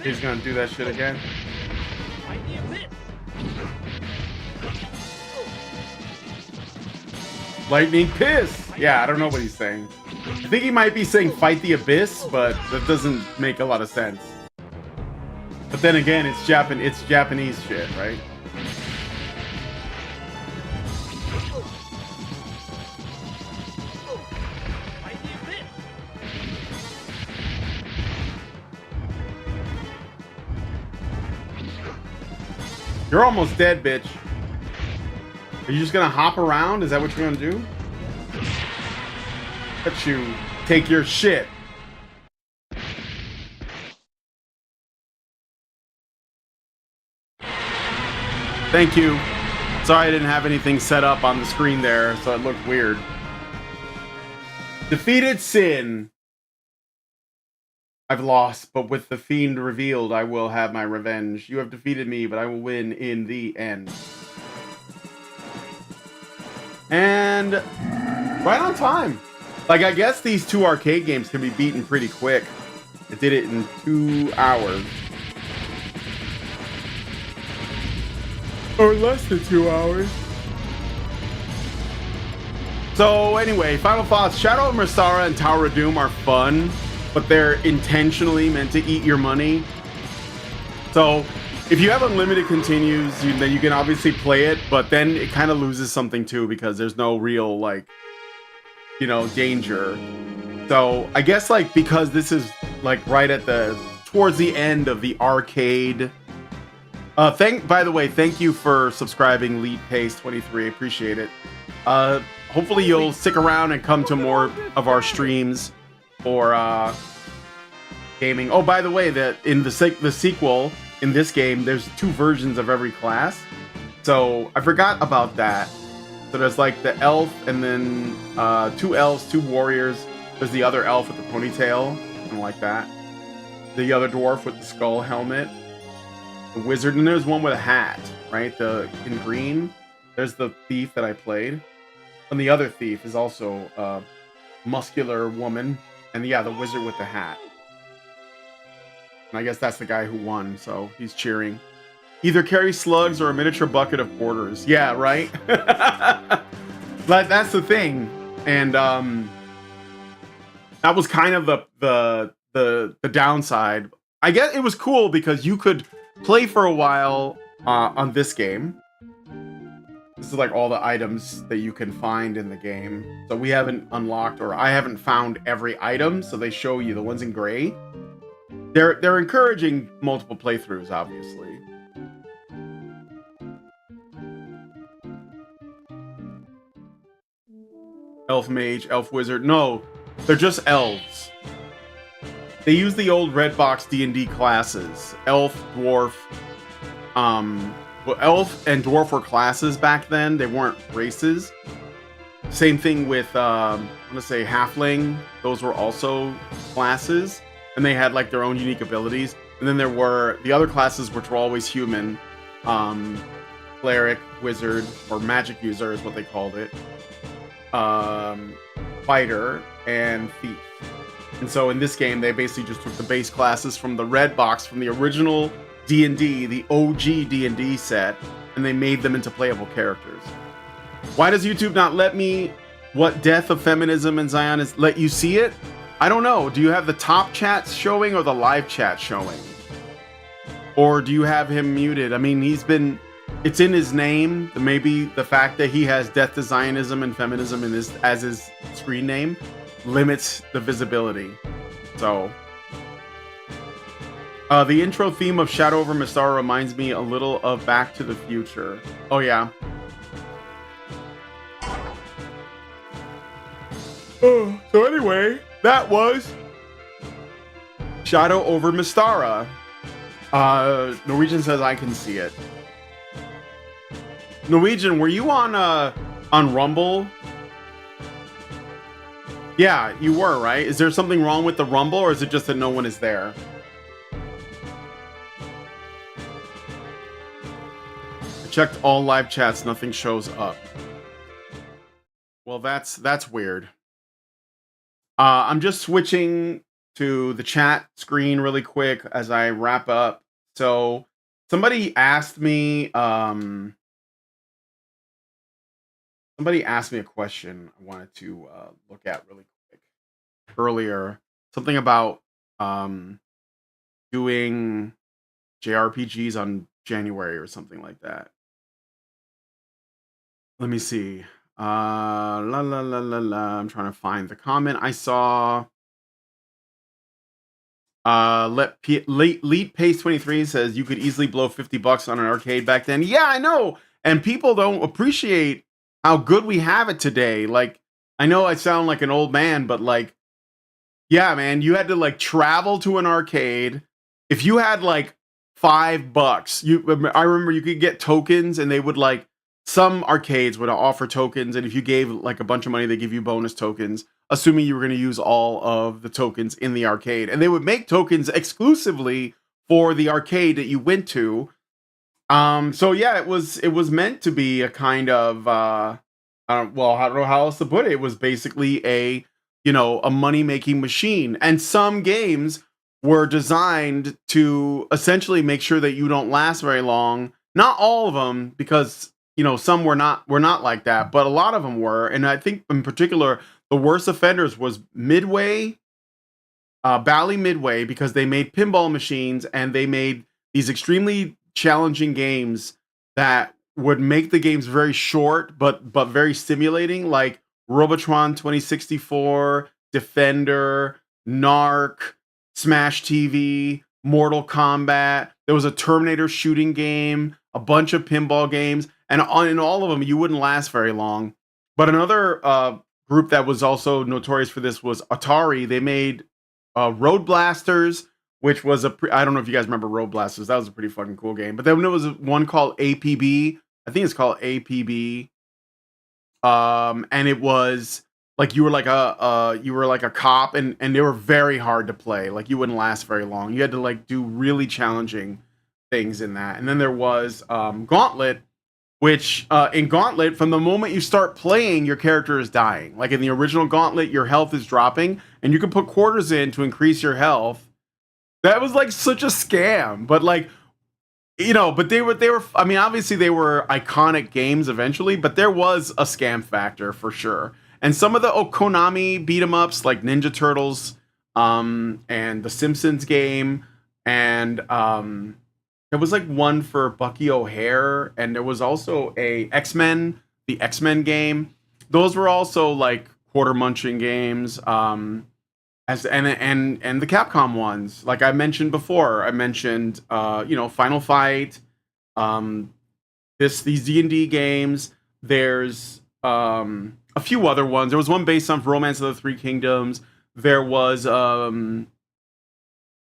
[SPEAKER 5] He's gonna do that shit again. Lightning piss! Yeah, I don't know what he's saying. I think he might be saying fight the abyss, but that doesn't make a lot of sense. But then again, it's Japanese shit, right? You're almost dead, bitch. Are you just gonna hop around? Is that what you're gonna do? Let you take your shit. Thank you. Sorry I didn't have anything set up on the screen there, so it looked weird. Defeated Sin. I've lost, but with the fiend revealed, I will have my revenge. You have defeated me, but I will win in the end. And right on time. Like, I guess these 2 arcade games can be beaten pretty quick. I did it in 2 hours. Or less than 2 hours. So anyway, final thoughts. Shadow Over Mystara and Tower of Doom are fun, but they're intentionally meant to eat your money. So if you have unlimited continues, then you can obviously play it, but then it kind of loses something too, because there's no real, like, you know, danger. So I guess, like, because this is like right at towards the end of the arcade. By the way, thank you for subscribing, Lead Pace 23. Appreciate it. Hopefully you'll stick around and come to more of our streams. for gaming. Oh, by the way, that in the sequel in this game, there's 2 versions of every class. So I forgot about that. So there's like the elf, and then 2 elves, 2 warriors. There's the other elf with the ponytail, something like that. The other dwarf with the skull helmet. The wizard, and there's one with a hat, right? In green. There's the thief that I played. And the other thief is also a muscular woman. And yeah, the wizard with the hat. And I guess that's the guy who won, so he's cheering. Either carry slugs or a miniature bucket of quarters. Yeah, right? But that's the thing. And that was kind of the downside. I guess it was cool because you could play for a while on this game. This is like all the items that you can find in the game. So we haven't unlocked, or I haven't found every item, so they show you the ones in gray. They're encouraging multiple playthroughs, obviously. Elf mage, elf wizard. No, they're just elves. They use the old red box D&D classes. Elf, dwarf. Well, elf and dwarf were classes back then. They weren't races. Same thing with, I'm gonna say halfling. Those were also classes. And they had like their own unique abilities. And then there were the other classes, which were always human. Cleric, wizard, or magic user is what they called it. Fighter, and thief. And so in this game, they basically just took the base classes from the red box, from the original D&D, the OG D&D set, and they made them into playable characters. Why does YouTube not let me, what death of feminism in Zion is, let you see it? I don't know. Do you have the top chats showing or the live chat showing? Or do you have him muted? I mean, it's in his name. Maybe the fact that he has death to Zionism and feminism as his screen name limits the visibility. So, the intro theme of Shadow Over Mystara reminds me a little of Back to the Future. Oh yeah. So anyway, that was Shadow Over Mystara. Norwegian says I can see it. Norwegian, were you on Rumble? Yeah, you were, right? Is there something wrong with the Rumble, or is it just that no one is there? I checked all live chats, nothing shows up. Well, that's weird. I'm just switching to the chat screen really quick as I wrap up. So somebody asked me a question I wanted to look at really quick earlier. Something about doing JRPGs on January or something like that. Let me see. I'm trying to find the comment. I saw Leet Pace 23 says you could easily blow $50 on an arcade back then. Yeah, I know. And people don't appreciate how good we have it today. Like, I know I sound like an old man, but like, yeah, man, you had to like travel to an arcade. If you had like $5, I remember you could get tokens, and they would like, some arcades would offer tokens, and if you gave like a bunch of money, they give you bonus tokens, assuming you were going to use all of the tokens in the arcade. And they would make tokens exclusively for the arcade that you went to. So yeah, it was meant to be a kind of I don't know how else to put it. It was basically a money-making machine. And some games were designed to essentially make sure that you don't last very long. Not all of them, because some were not like that, but a lot of them were. And I think in particular, the worst offenders was Midway, Bally Midway, because they made pinball machines, and they made these extremely challenging games that would make the games very short, but very stimulating, like Robotron 2064, Defender, Narc, Smash TV, Mortal Kombat. There was a Terminator shooting game, a bunch of pinball games, and in all of them, you wouldn't last very long. But another group that was also notorious for this was Atari. They made Road Blasters, which was I don't know if you guys remember Road Blasters. That was a pretty fucking cool game. But then there was one called APB. I think it's called APB. And it was like you were like a cop, and they were very hard to play. Like you wouldn't last very long. You had to like do really challenging things in that. And then there was Gauntlet, which in Gauntlet, from the moment you start playing, your character is dying. Like in the original Gauntlet, your health is dropping, and you can put quarters in to increase your health. That was like such a scam, but like, you know, but they were, I mean, obviously they were iconic games eventually, but there was a scam factor for sure. And some of the Konami beat 'em ups like Ninja Turtles, and the Simpsons game, and there was like one for Bucky O'Hare, and there was also the X-Men game. Those were also like quarter munching games. And the Capcom ones, like I mentioned before, Final Fight, these D&D games. There's a few other ones. There was one based on Romance of the Three Kingdoms. There was, and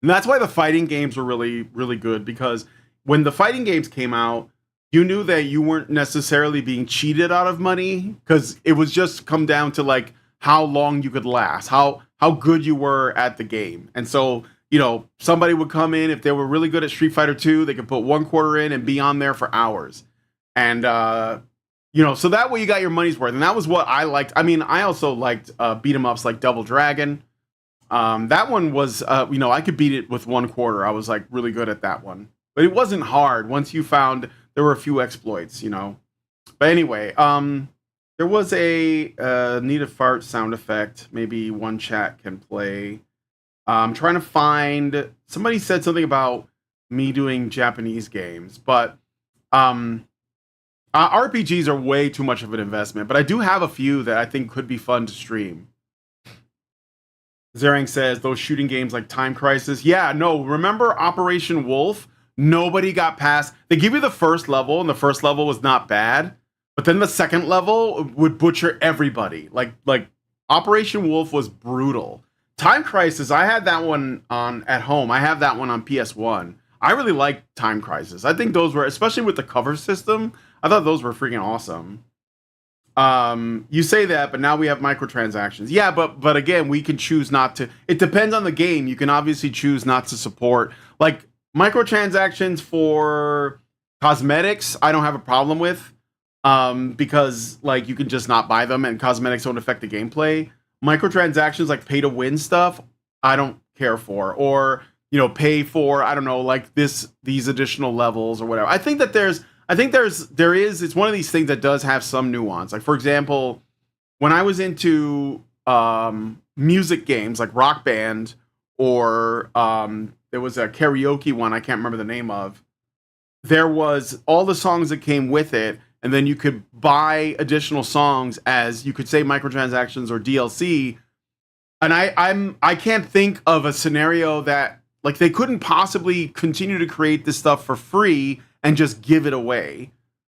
[SPEAKER 5] that's why the fighting games were really, really good, because when the fighting games came out, you knew that you weren't necessarily being cheated out of money, because it was just come down to like how long you could last, how good you were at the game. And so, you know, somebody would come in, if they were really good at Street Fighter 2, they could put one quarter in and be on there for hours. And, you know, so that way you got your money's worth. And that was what I liked. I mean, I also liked beat 'em ups like Double Dragon. That one was, you know, I could beat it with one quarter. I was like really good at that one. But it wasn't hard once you found there were a few exploits, you know. But anyway, there was a need a fart sound effect. Maybe one chat can play. I'm trying to find. Somebody said something about me doing Japanese games, but RPGs are way too much of an investment. But I do have a few that I think could be fun to stream. Zering says those shooting games like Time Crisis. Yeah, no. Remember Operation Wolf? Nobody got past. They give you the first level, and the first level was not bad. But then the second level would butcher everybody. Like Operation Wolf was brutal. Time Crisis, I had that one at home. I have that one on PS1. I really liked Time Crisis. I think those were, especially with the cover system, I thought those were freaking awesome. You say that, but now we have microtransactions. Yeah, but again, we can choose not to. It depends on the game. You can obviously choose not to support. Like, microtransactions for cosmetics, I don't have a problem with. Because like you can just not buy them and cosmetics don't affect the gameplay. Microtransactions like pay to win stuff, I don't care for. Or, you know, pay for, I don't know, like these additional levels or whatever. I think there is, it's one of these things that does have some nuance. Like, for example, when I was into music games like Rock Band, or there was a karaoke one I can't remember the name of. There was all the songs that came with it, and then you could buy additional songs as, you could say, microtransactions or DLC. And I can't think of a scenario that, like, they couldn't possibly continue to create this stuff for free and just give it away.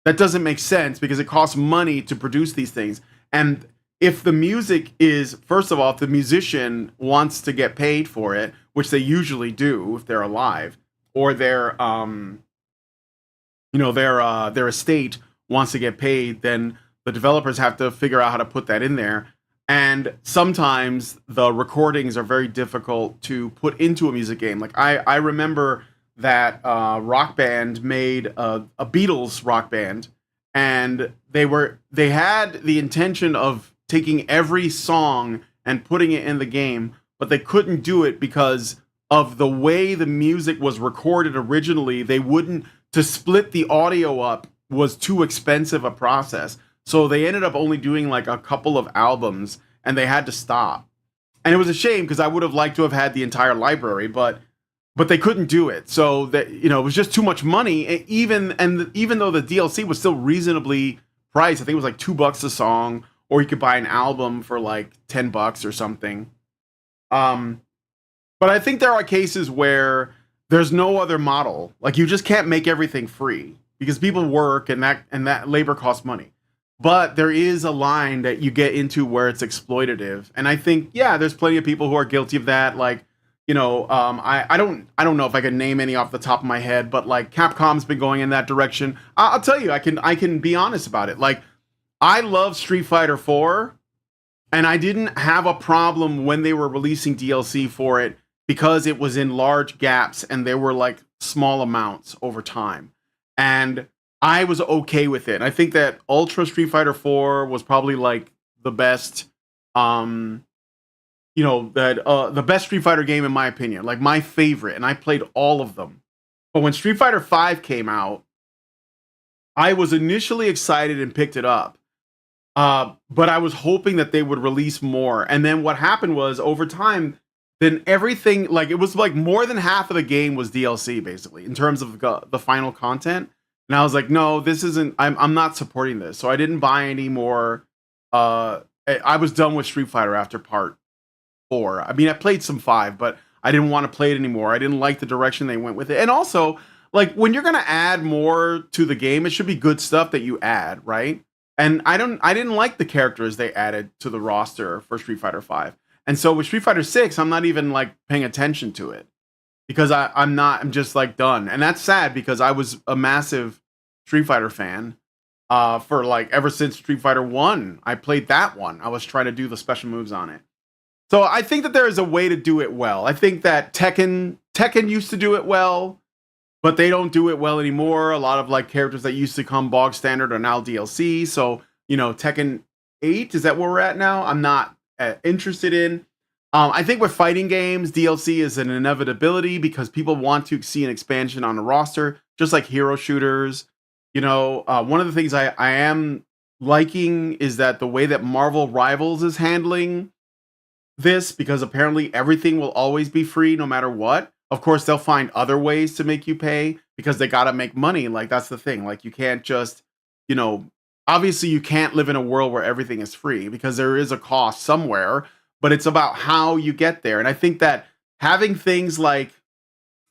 [SPEAKER 5] That doesn't make sense, because it costs money to produce these things. And if the music is, first of all, if the musician wants to get paid for it, which they usually do if they're alive, or their estate wants to get paid, then the developers have to figure out how to put that in there. And sometimes the recordings are very difficult to put into a music game. Like I remember that Rock Band made a Beatles rock band, and they had the intention of taking every song and putting it in the game, but they couldn't do it because of the way the music was recorded originally. They wouldn't, to split the audio up was too expensive a process. So they ended up only doing like a couple of albums, and they had to stop. And it was a shame, because I would have liked to have had the entire library, but they couldn't do it. So that, you know, it was just too much money. Even though the DLC was still reasonably priced, I think it was like $2 a song, or you could buy an album for like $10 or something. But I think there are cases where there's no other model. Like, you just can't make everything free, because people work, and that labor costs money. but there is a line that you get into where it's exploitative, and I think there's plenty of people who are guilty of that. Like, I don't know if I can name any off the top of my head, but like Capcom's been going in that direction. I'll tell you, I can be honest about it. Like, I love Street Fighter 4, and I didn't have a problem when they were releasing DLC for it because it was in large gaps and there were like small amounts over time, and I was okay with it. I think that Ultra Street Fighter 4 was probably like the best, the best Street Fighter game in my opinion, like my favorite, and I played all of them. But when Street Fighter 5 came out, I was initially excited and picked it up. But I was hoping that they would release more. And then what happened was over time, then everything, like it was like more than half of the game was DLC basically in terms of the final content. And I was like, no, this isn't, I'm not supporting this. So I didn't buy any more. I was done with Street Fighter after part 4. I mean, I played some 5, but I didn't want to play it anymore. I didn't like the direction they went with it. And also, like, when you're going to add more to the game, it should be good stuff that you add, right? And I didn't like the characters they added to the roster for Street Fighter 5. And so with Street Fighter 6, I'm not even like paying attention to it because I'm just like done. And that's sad because I was a massive Street Fighter fan for like ever since Street Fighter 1. I played that one. I was trying to do the special moves on it. So I think that there is a way to do it well. I think that Tekken used to do it well, but they don't do it well anymore. A lot of like characters that used to come bog standard are now DLC. So, Tekken 8, is that where we're at now? I'm not interested in. I think with fighting games, DLC is an inevitability because people want to see an expansion on the roster, just like hero shooters. One of the things I am liking is that the way that Marvel Rivals is handling this, because apparently everything will always be free no matter what. Of course, they'll find other ways to make you pay because they got to make money. Like, that's the thing. Like, you can't just, obviously you can't live in a world where everything is free because there is a cost somewhere, but it's about how you get there. And I think that having things like,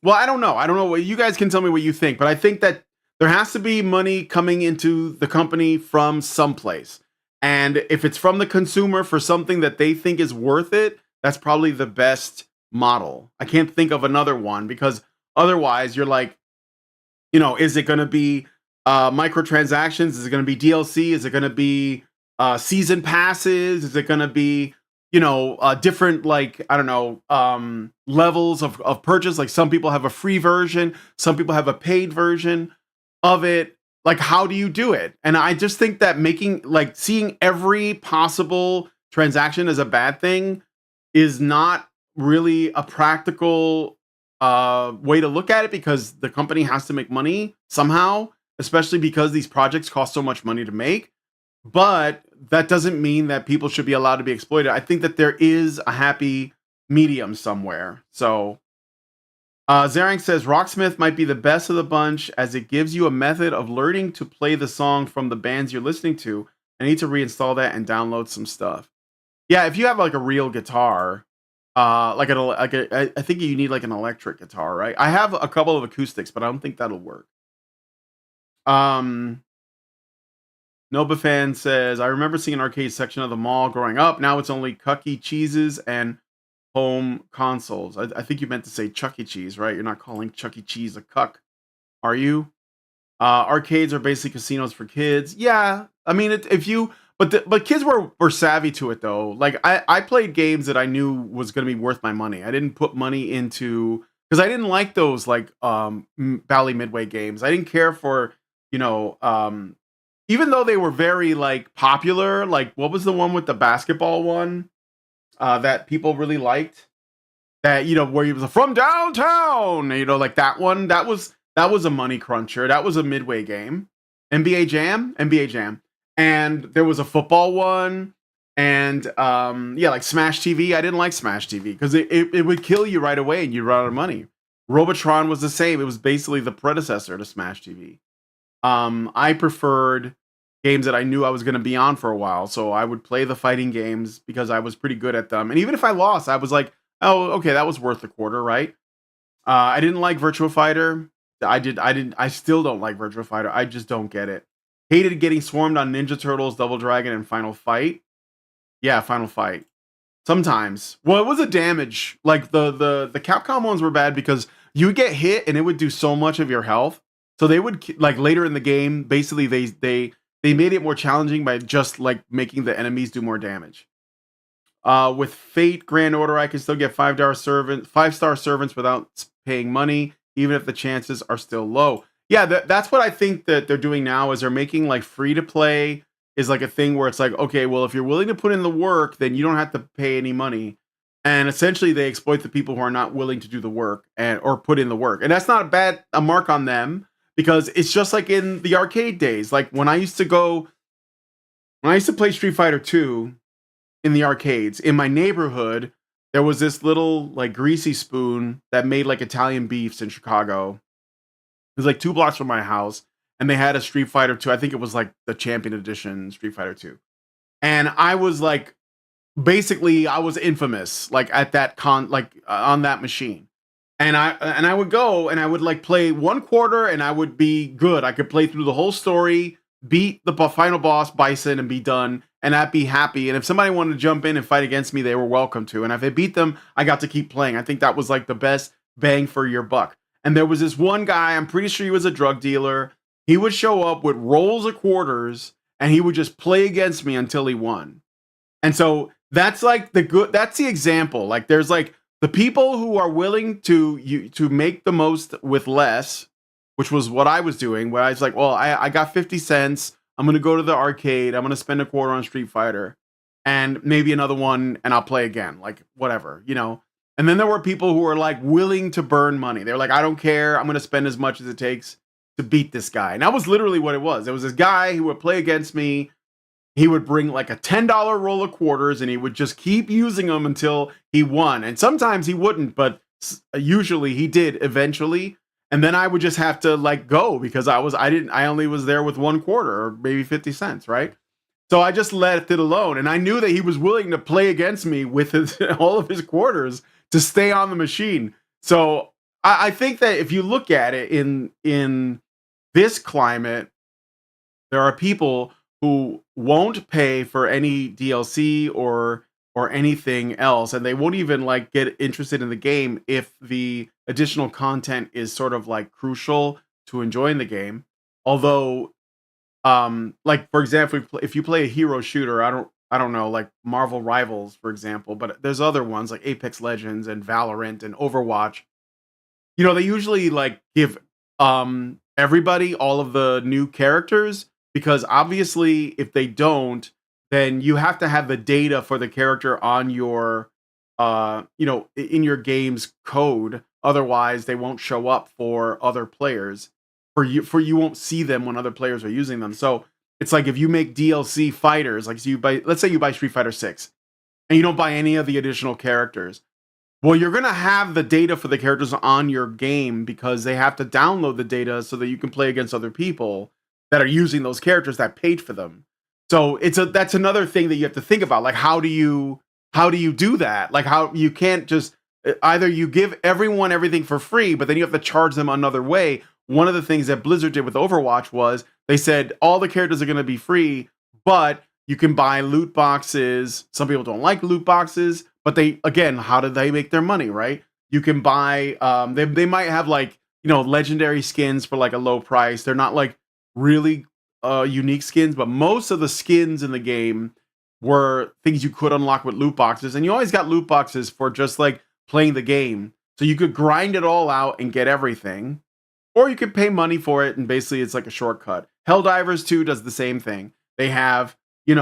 [SPEAKER 5] well, I don't know what you guys can tell me what you think, but I think that there has to be money coming into the company from someplace. And if it's from the consumer for something that they think is worth it, that's probably the best model. I can't think of another one because otherwise you're like, is it going to be microtransactions? Is it going to be DLC? Is it going to be season passes? Is it going to be, different, like, I don't know, levels of purchase? Like, some people have a free version, some people have a paid version of it. Like, how do you do it? And I just think that seeing every possible transaction as a bad thing is not really a practical way to look at it, because the company has to make money somehow, especially because these projects cost so much money to make. But that doesn't mean that people should be allowed to be exploited. I think that there is a happy medium somewhere. So Zarang says Rocksmith might be the best of the bunch as it gives you a method of learning to play the song from the bands you're listening to. I need to reinstall that and download some stuff. Yeah, if you have like a real guitar, I think you need like an electric guitar, right? I have a couple of acoustics, but I don't think that'll work. Nobafan says, I remember seeing an arcade section of the mall growing up. Now it's only Cucky Cheeses and home consoles. I think you meant to say Chuck E. Cheese, right? You're not calling Chuck E. Cheese a cuck, are you? Arcades are basically casinos for kids. Yeah, I mean, but kids were savvy to it though. Like I played games that I knew was going to be worth my money. I didn't put money into, because I didn't like those like Bally Midway games. I didn't care for, even though they were very like popular. Like, what was the one with the basketball one that people really liked? That, where he was from downtown, like that one. That was a money cruncher. That was a Midway game. NBA Jam. And there was a football one, and like Smash TV. I didn't like Smash TV because it would kill you right away and you'd run out of money. Robotron was the same. It was basically the predecessor to Smash TV. I preferred games that I knew I was going to be on for a while, so I would play the fighting games because I was pretty good at them. And even if I lost, I was like, oh, okay, that was worth the quarter, right? I didn't like Virtua Fighter. I still don't like Virtua Fighter. I just don't get it. Hated getting swarmed on Ninja Turtles, Double Dragon, and Final Fight. Yeah, Final Fight. Sometimes. Well, it was a damage. Like the Capcom ones were bad because you would get hit and it would do so much of your health. So they would like later in the game, basically they made it more challenging by just like making the enemies do more damage. With Fate Grand Order, I can still get 5-star servants without paying money, even if the chances are still low. Yeah, that's what I think that they're doing now is they're making like free to play is like a thing where it's like, okay, well, if you're willing to put in the work, then you don't have to pay any money. And essentially they exploit the people who are not willing to do the work or put in the work. And that's not a mark on them because it's just like in the arcade days. Like when I used to play Street Fighter 2 in the arcades, in my neighborhood, there was this little like greasy spoon that made like Italian beefs in Chicago. It was like 2 blocks from my house. And they had a Street Fighter 2. I think it was like the Champion Edition Street Fighter 2. And I was like, basically, I was infamous, like at that on that machine. And I would go and I would like play 1 quarter and I would be good. I could play through the whole story, beat the final boss, Bison, and be done. And I'd be happy. And if somebody wanted to jump in and fight against me, they were welcome to. And if I beat them, I got to keep playing. I think that was like the best bang for your buck. And there was this one guy, I'm pretty sure he was a drug dealer. He would show up with rolls of quarters and he would just play against me until he won. And so that's like that's the example. Like there's like the people who are willing to make the most with less, which was what I was doing, where I was like, well, I got 50 cents. I'm going to go to the arcade. I'm going to spend a quarter on Street Fighter and maybe another one and I'll play again, like whatever, you know? And then there were people who were like willing to burn money. They're like, I don't care. I'm going to spend as much as it takes to beat this guy. And that was literally what it was. It was this guy who would play against me. He would bring like a $10 roll of quarters and he would just keep using them until he won. And sometimes he wouldn't, but usually he did eventually. And then I would just have to like go because I only was there with 1 quarter or maybe 50 cents, right? So I just let it alone. And I knew that he was willing to play against me with all of his quarters to stay on the machine. So I think that if you look at it in this climate, there are people who won't pay for any DLC or anything else, and they won't even like get interested in the game if the additional content is sort of like crucial to enjoying the game. Although, like for example, if you play a hero shooter, I don't know, like Marvel Rivals, for example, but there's other ones like Apex Legends and Valorant and Overwatch. You know, they usually like give everybody all of the new characters because obviously if they don't, then you have to have the data for the character on your in your game's code. Otherwise, they won't show up for other players. You won't see them when other players are using them. So it's like if you make DLC fighters, like so let's say you buy Street Fighter 6 and you don't buy any of the additional characters. Well, you're going to have the data for the characters on your game because they have to download the data so that you can play against other people that are using those characters that paid for them. So that's another thing that you have to think about. Like, how do you do that? Like, how you can't just either you give everyone everything for free, but then you have to charge them another way. One of the things that Blizzard did with Overwatch was they said all the characters are going to be free, but you can buy loot boxes. Some people don't like loot boxes, but how do they make their money, right? You can buy, they might have like, legendary skins for like a low price. They're not like really unique skins, but most of the skins in the game were things you could unlock with loot boxes. And you always got loot boxes for just like playing the game. So you could grind it all out and get everything. Or you could pay money for it and basically it's like a shortcut. Helldivers 2 does the same thing. They have, I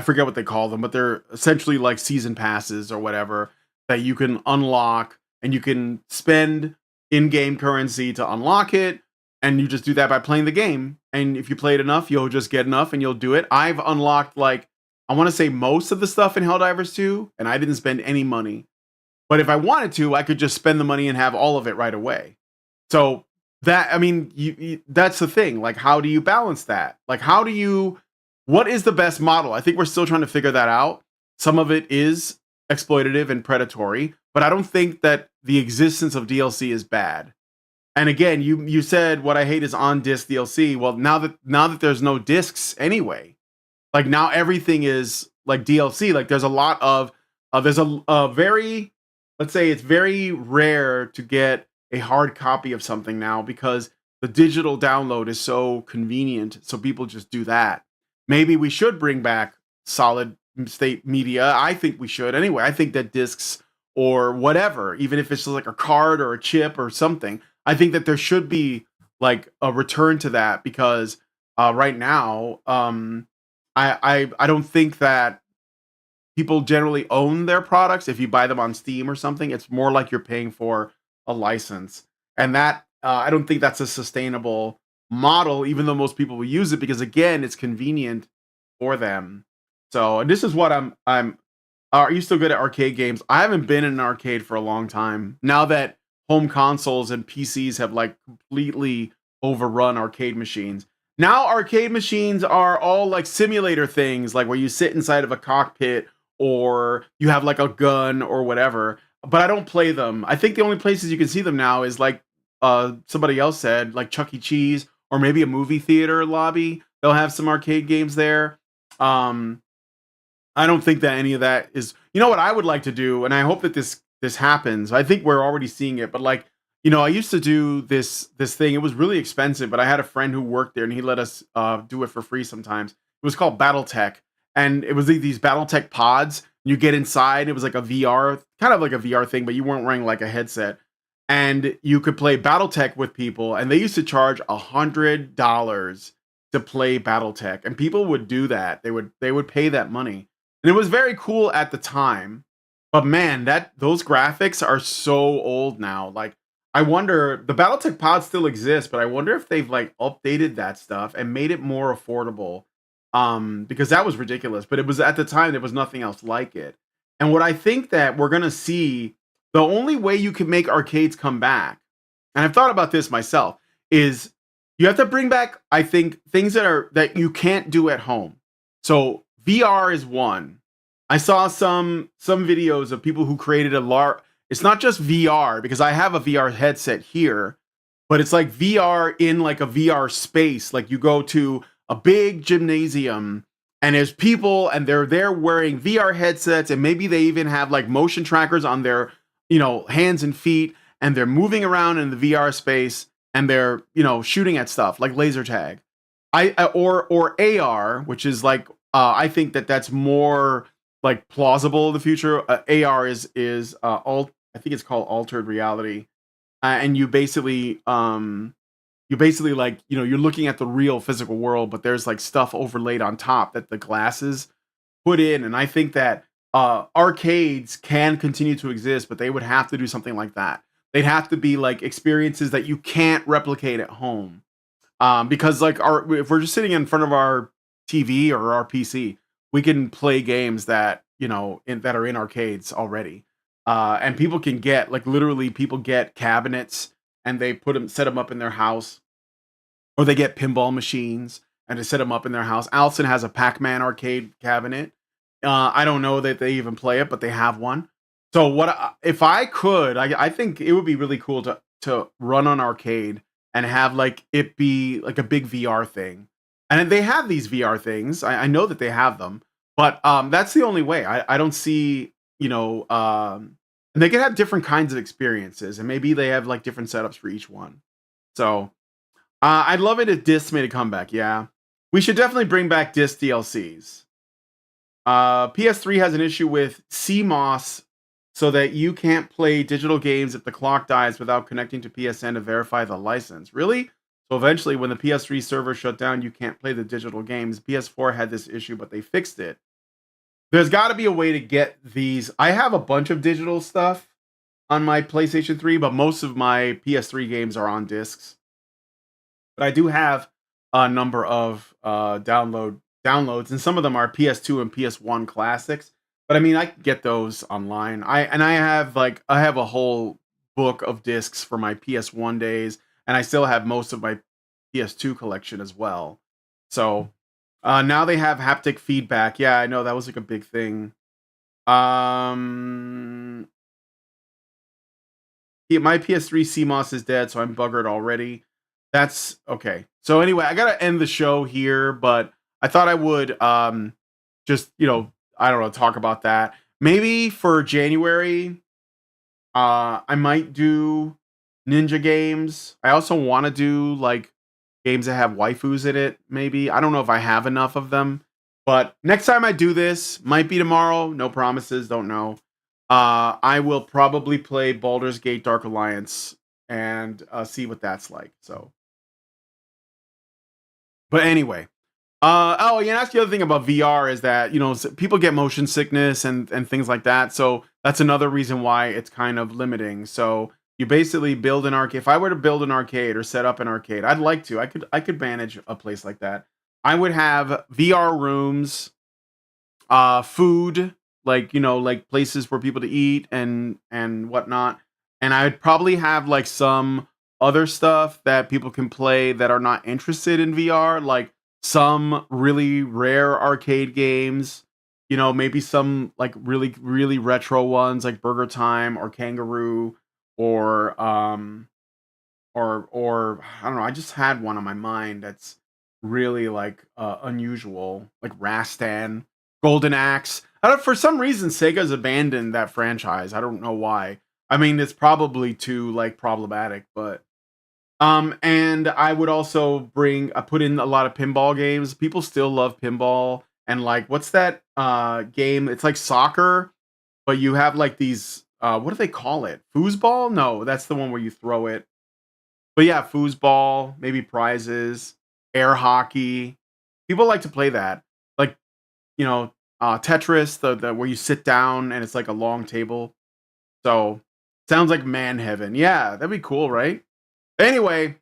[SPEAKER 5] forget what they call them, but they're essentially like season passes or whatever that you can unlock and you can spend in-game currency to unlock it. And you just do that by playing the game. And if you play it enough, you'll just get enough and you'll do it. I've unlocked like, I want to say most of the stuff in Helldivers 2 and I didn't spend any money. But if I wanted to, I could just spend the money and have all of it right away. So that, I mean, that's the thing. Like, how do you balance that? Like, what is the best model? I think we're still trying to figure that out. Some of it is exploitative and predatory, but I don't think that the existence of DLC is bad. And again, you said what I hate is on disc DLC. Well, now that there's no discs anyway, like now everything is like DLC. Like there's a lot of there's a very, let's say it's very rare to get a hard copy of something now because the digital download is so convenient. So people just do that. Maybe we should bring back solid state media. I think we should anyway. I think that discs or whatever, even if it's just like a card or a chip or something, I think that there should be like a return to that because right now, I don't think that people generally own their products. If you buy them on Steam or something, it's more like you're paying for a license, and that I don't think that's a sustainable model. Even though most people will use it because again, it's convenient for them. So, and this is what I'm. Are you still good at arcade games? I haven't been in an arcade for a long time. Now that home consoles and PCs have like completely overrun arcade machines. Now arcade machines are all like simulator things, like where you sit inside of a cockpit or you have like a gun or whatever. But I don't play them. I think the only places you can see them now is like somebody else said, like Chuck E. Cheese or maybe a movie theater lobby. They'll have some arcade games there. I don't think that any of that is. You know what I would like to do, and I hope that this happens. I think we're already seeing it, but like I used to do this thing. It was really expensive, but I had a friend who worked there, and he let us do it for free sometimes. It was called BattleTech, and it was these BattleTech pods. You get inside. It was like a VR, kind of like a VR thing, but you weren't wearing like a headset, and you could play BattleTech with people. And they used to charge $100 to play BattleTech, and people would do that. They would pay that money. And it was very cool at the time, but man, those graphics are so old now. Like, I wonder, the BattleTech pods still exist, but I wonder if they've like updated that stuff and made it more affordable. Because that was ridiculous. But it was at the time there was nothing else like it. And what I think that we're gonna see, the only way you can make arcades come back, and I've thought about this myself, is you have to bring back, I think, things that you can't do at home. So VR is one. I saw some videos of people who created it's not just VR because I have a VR headset here, but it's like VR in like a VR space. Like you go to a big gymnasium and there's people and they're there wearing VR headsets and maybe they even have like motion trackers on their, hands and feet and they're moving around in the VR space and they're, shooting at stuff like laser tag. Or AR, which is like I think that's more like plausible in the future. AR is I think it's called altered reality, and you basically like you're looking at the real physical world, but there's like stuff overlaid on top that the glasses put in, and I think that arcades can continue to exist, but they would have to do something like that. They'd have to be like experiences that you can't replicate at home, because like if we're just sitting in front of our TV or our PC, we can play games that that are in arcades already, and people can get like literally people get cabinets and they set them up in their house, or they get pinball machines and they set them up in their house. Allison has a Pac-Man arcade cabinet. I don't know that they even play it, but they have one. So if I could, I think it would be really cool to run an arcade and have like it be like a big VR thing. And they have these VR things. I know that they have them, but that's the only way. I don't see, and they can have different kinds of experiences, and maybe they have like different setups for each one. So I'd love it if discs made a comeback. Yeah, we should definitely bring back disc DLCs. PS3 has an issue with CMOS, so that you can't play digital games if the clock dies without connecting to PSN to verify the license. Really? So eventually, when the PS3 server shut down, you can't play the digital games. PS4 had this issue, but they fixed it. There's got to be a way to get these. I have a bunch of digital stuff on my PlayStation 3, but most of my PS3 games are on discs. But I do have a number of downloads, and some of them are PS2 and PS1 classics. But I mean, I can get those online. I have a whole book of discs for my PS1 days. And I still have most of my PS2 collection as well. So now they have haptic feedback. Yeah, I know that was like a big thing. my PS3 CMOS is dead, so I'm buggered already. That's okay. So anyway, I gotta end the show here, but I thought I would just, I don't know, talk about that. Maybe for January, I might do ninja games. I also want to do like games that have waifus in it, maybe. I don't know if I have enough of them. But next time I do this, might be tomorrow, no promises, don't know. I will probably play Baldur's Gate Dark Alliance and see what that's like. So, but anyway, oh yeah, that's the other thing about VR is that people get motion sickness and things like that. So that's another reason why it's kind of limiting. So you basically build an arcade. If I were to build an arcade or set up an arcade, I'd like to. I could manage a place like that. I would have VR rooms, food, like places for people to eat and whatnot. And I'd probably have like some other stuff that people can play that are not interested in VR, like some really rare arcade games, maybe some like really, really retro ones like Burger Time or Kangaroo or I don't know. I just had one on my mind that's really like unusual, like Rastan, Golden Axe. For some reason, Sega's abandoned that franchise. I don't know why. I mean, it's probably too like problematic, but and I would also put in a lot of pinball games. People still love pinball, and like what's that game? It's like soccer, but you have like these what do they call it? Foosball? No, that's the one where you throw it. But yeah, foosball, maybe prizes, air hockey. People like to play that. Like, Tetris, the where you sit down and it's like a long table. So sounds like man heaven. Yeah, that'd be cool, right? Anyway,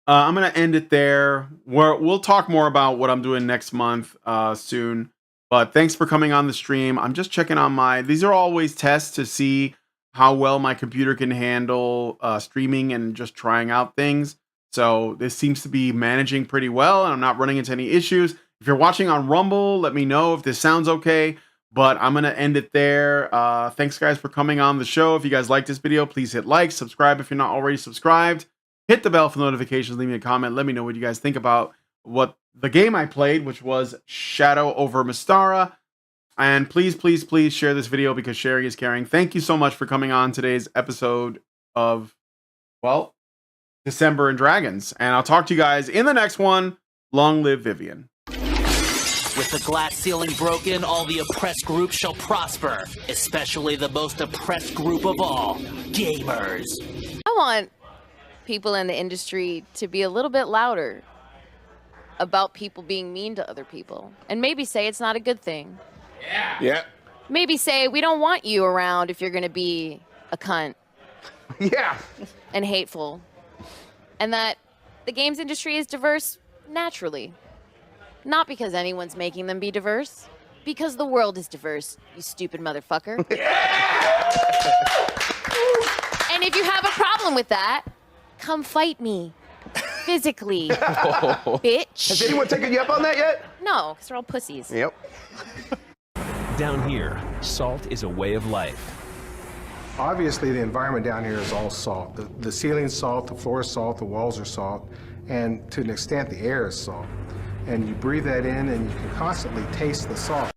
[SPEAKER 5] I'm gonna end it there. We'll talk more about what I'm doing next month soon. But thanks for coming on the stream. I'm just checking on these are always tests to see how well my computer can handle streaming and just trying out things. So this seems to be managing pretty well, and I'm not running into any issues. If you're watching on Rumble, let me know if this sounds okay. But I'm going to end it there. Thanks, guys, for coming on the show. If you guys like this video, please hit like, subscribe if you're not already subscribed. Hit the bell for notifications, leave me a comment. Let me know what you guys think about what the game I played, which was Shadow Over Mystara. And please, please, please share this video because sharing is caring. Thank you so much for coming on today's episode of, well, December and Dragons. And I'll talk to you guys in the next one. Long live Vivian.
[SPEAKER 8] With the glass ceiling broken, all the oppressed groups shall prosper, especially the most oppressed group of all, gamers.
[SPEAKER 9] I want people in the industry to be a little bit louder about people being mean to other people, and maybe say it's not a good thing.
[SPEAKER 7] Yeah.
[SPEAKER 9] Maybe say we don't want you around if you're going to be a cunt.
[SPEAKER 7] Yeah.
[SPEAKER 9] And hateful. And that the games industry is diverse naturally. Not because anyone's making them be diverse. Because the world is diverse, you stupid motherfucker. And if you have a problem with that, come fight me. Physically. Bitch.
[SPEAKER 7] Has anyone taken you up on that yet?
[SPEAKER 9] No, because they're all pussies.
[SPEAKER 7] Yep.
[SPEAKER 10] Down here, salt is a way of life.
[SPEAKER 11] Obviously, the environment down here is all salt. The ceiling's salt, the floor is salt, the walls are salt, and to an extent, the air is salt. And you breathe that in, and you can constantly taste the salt.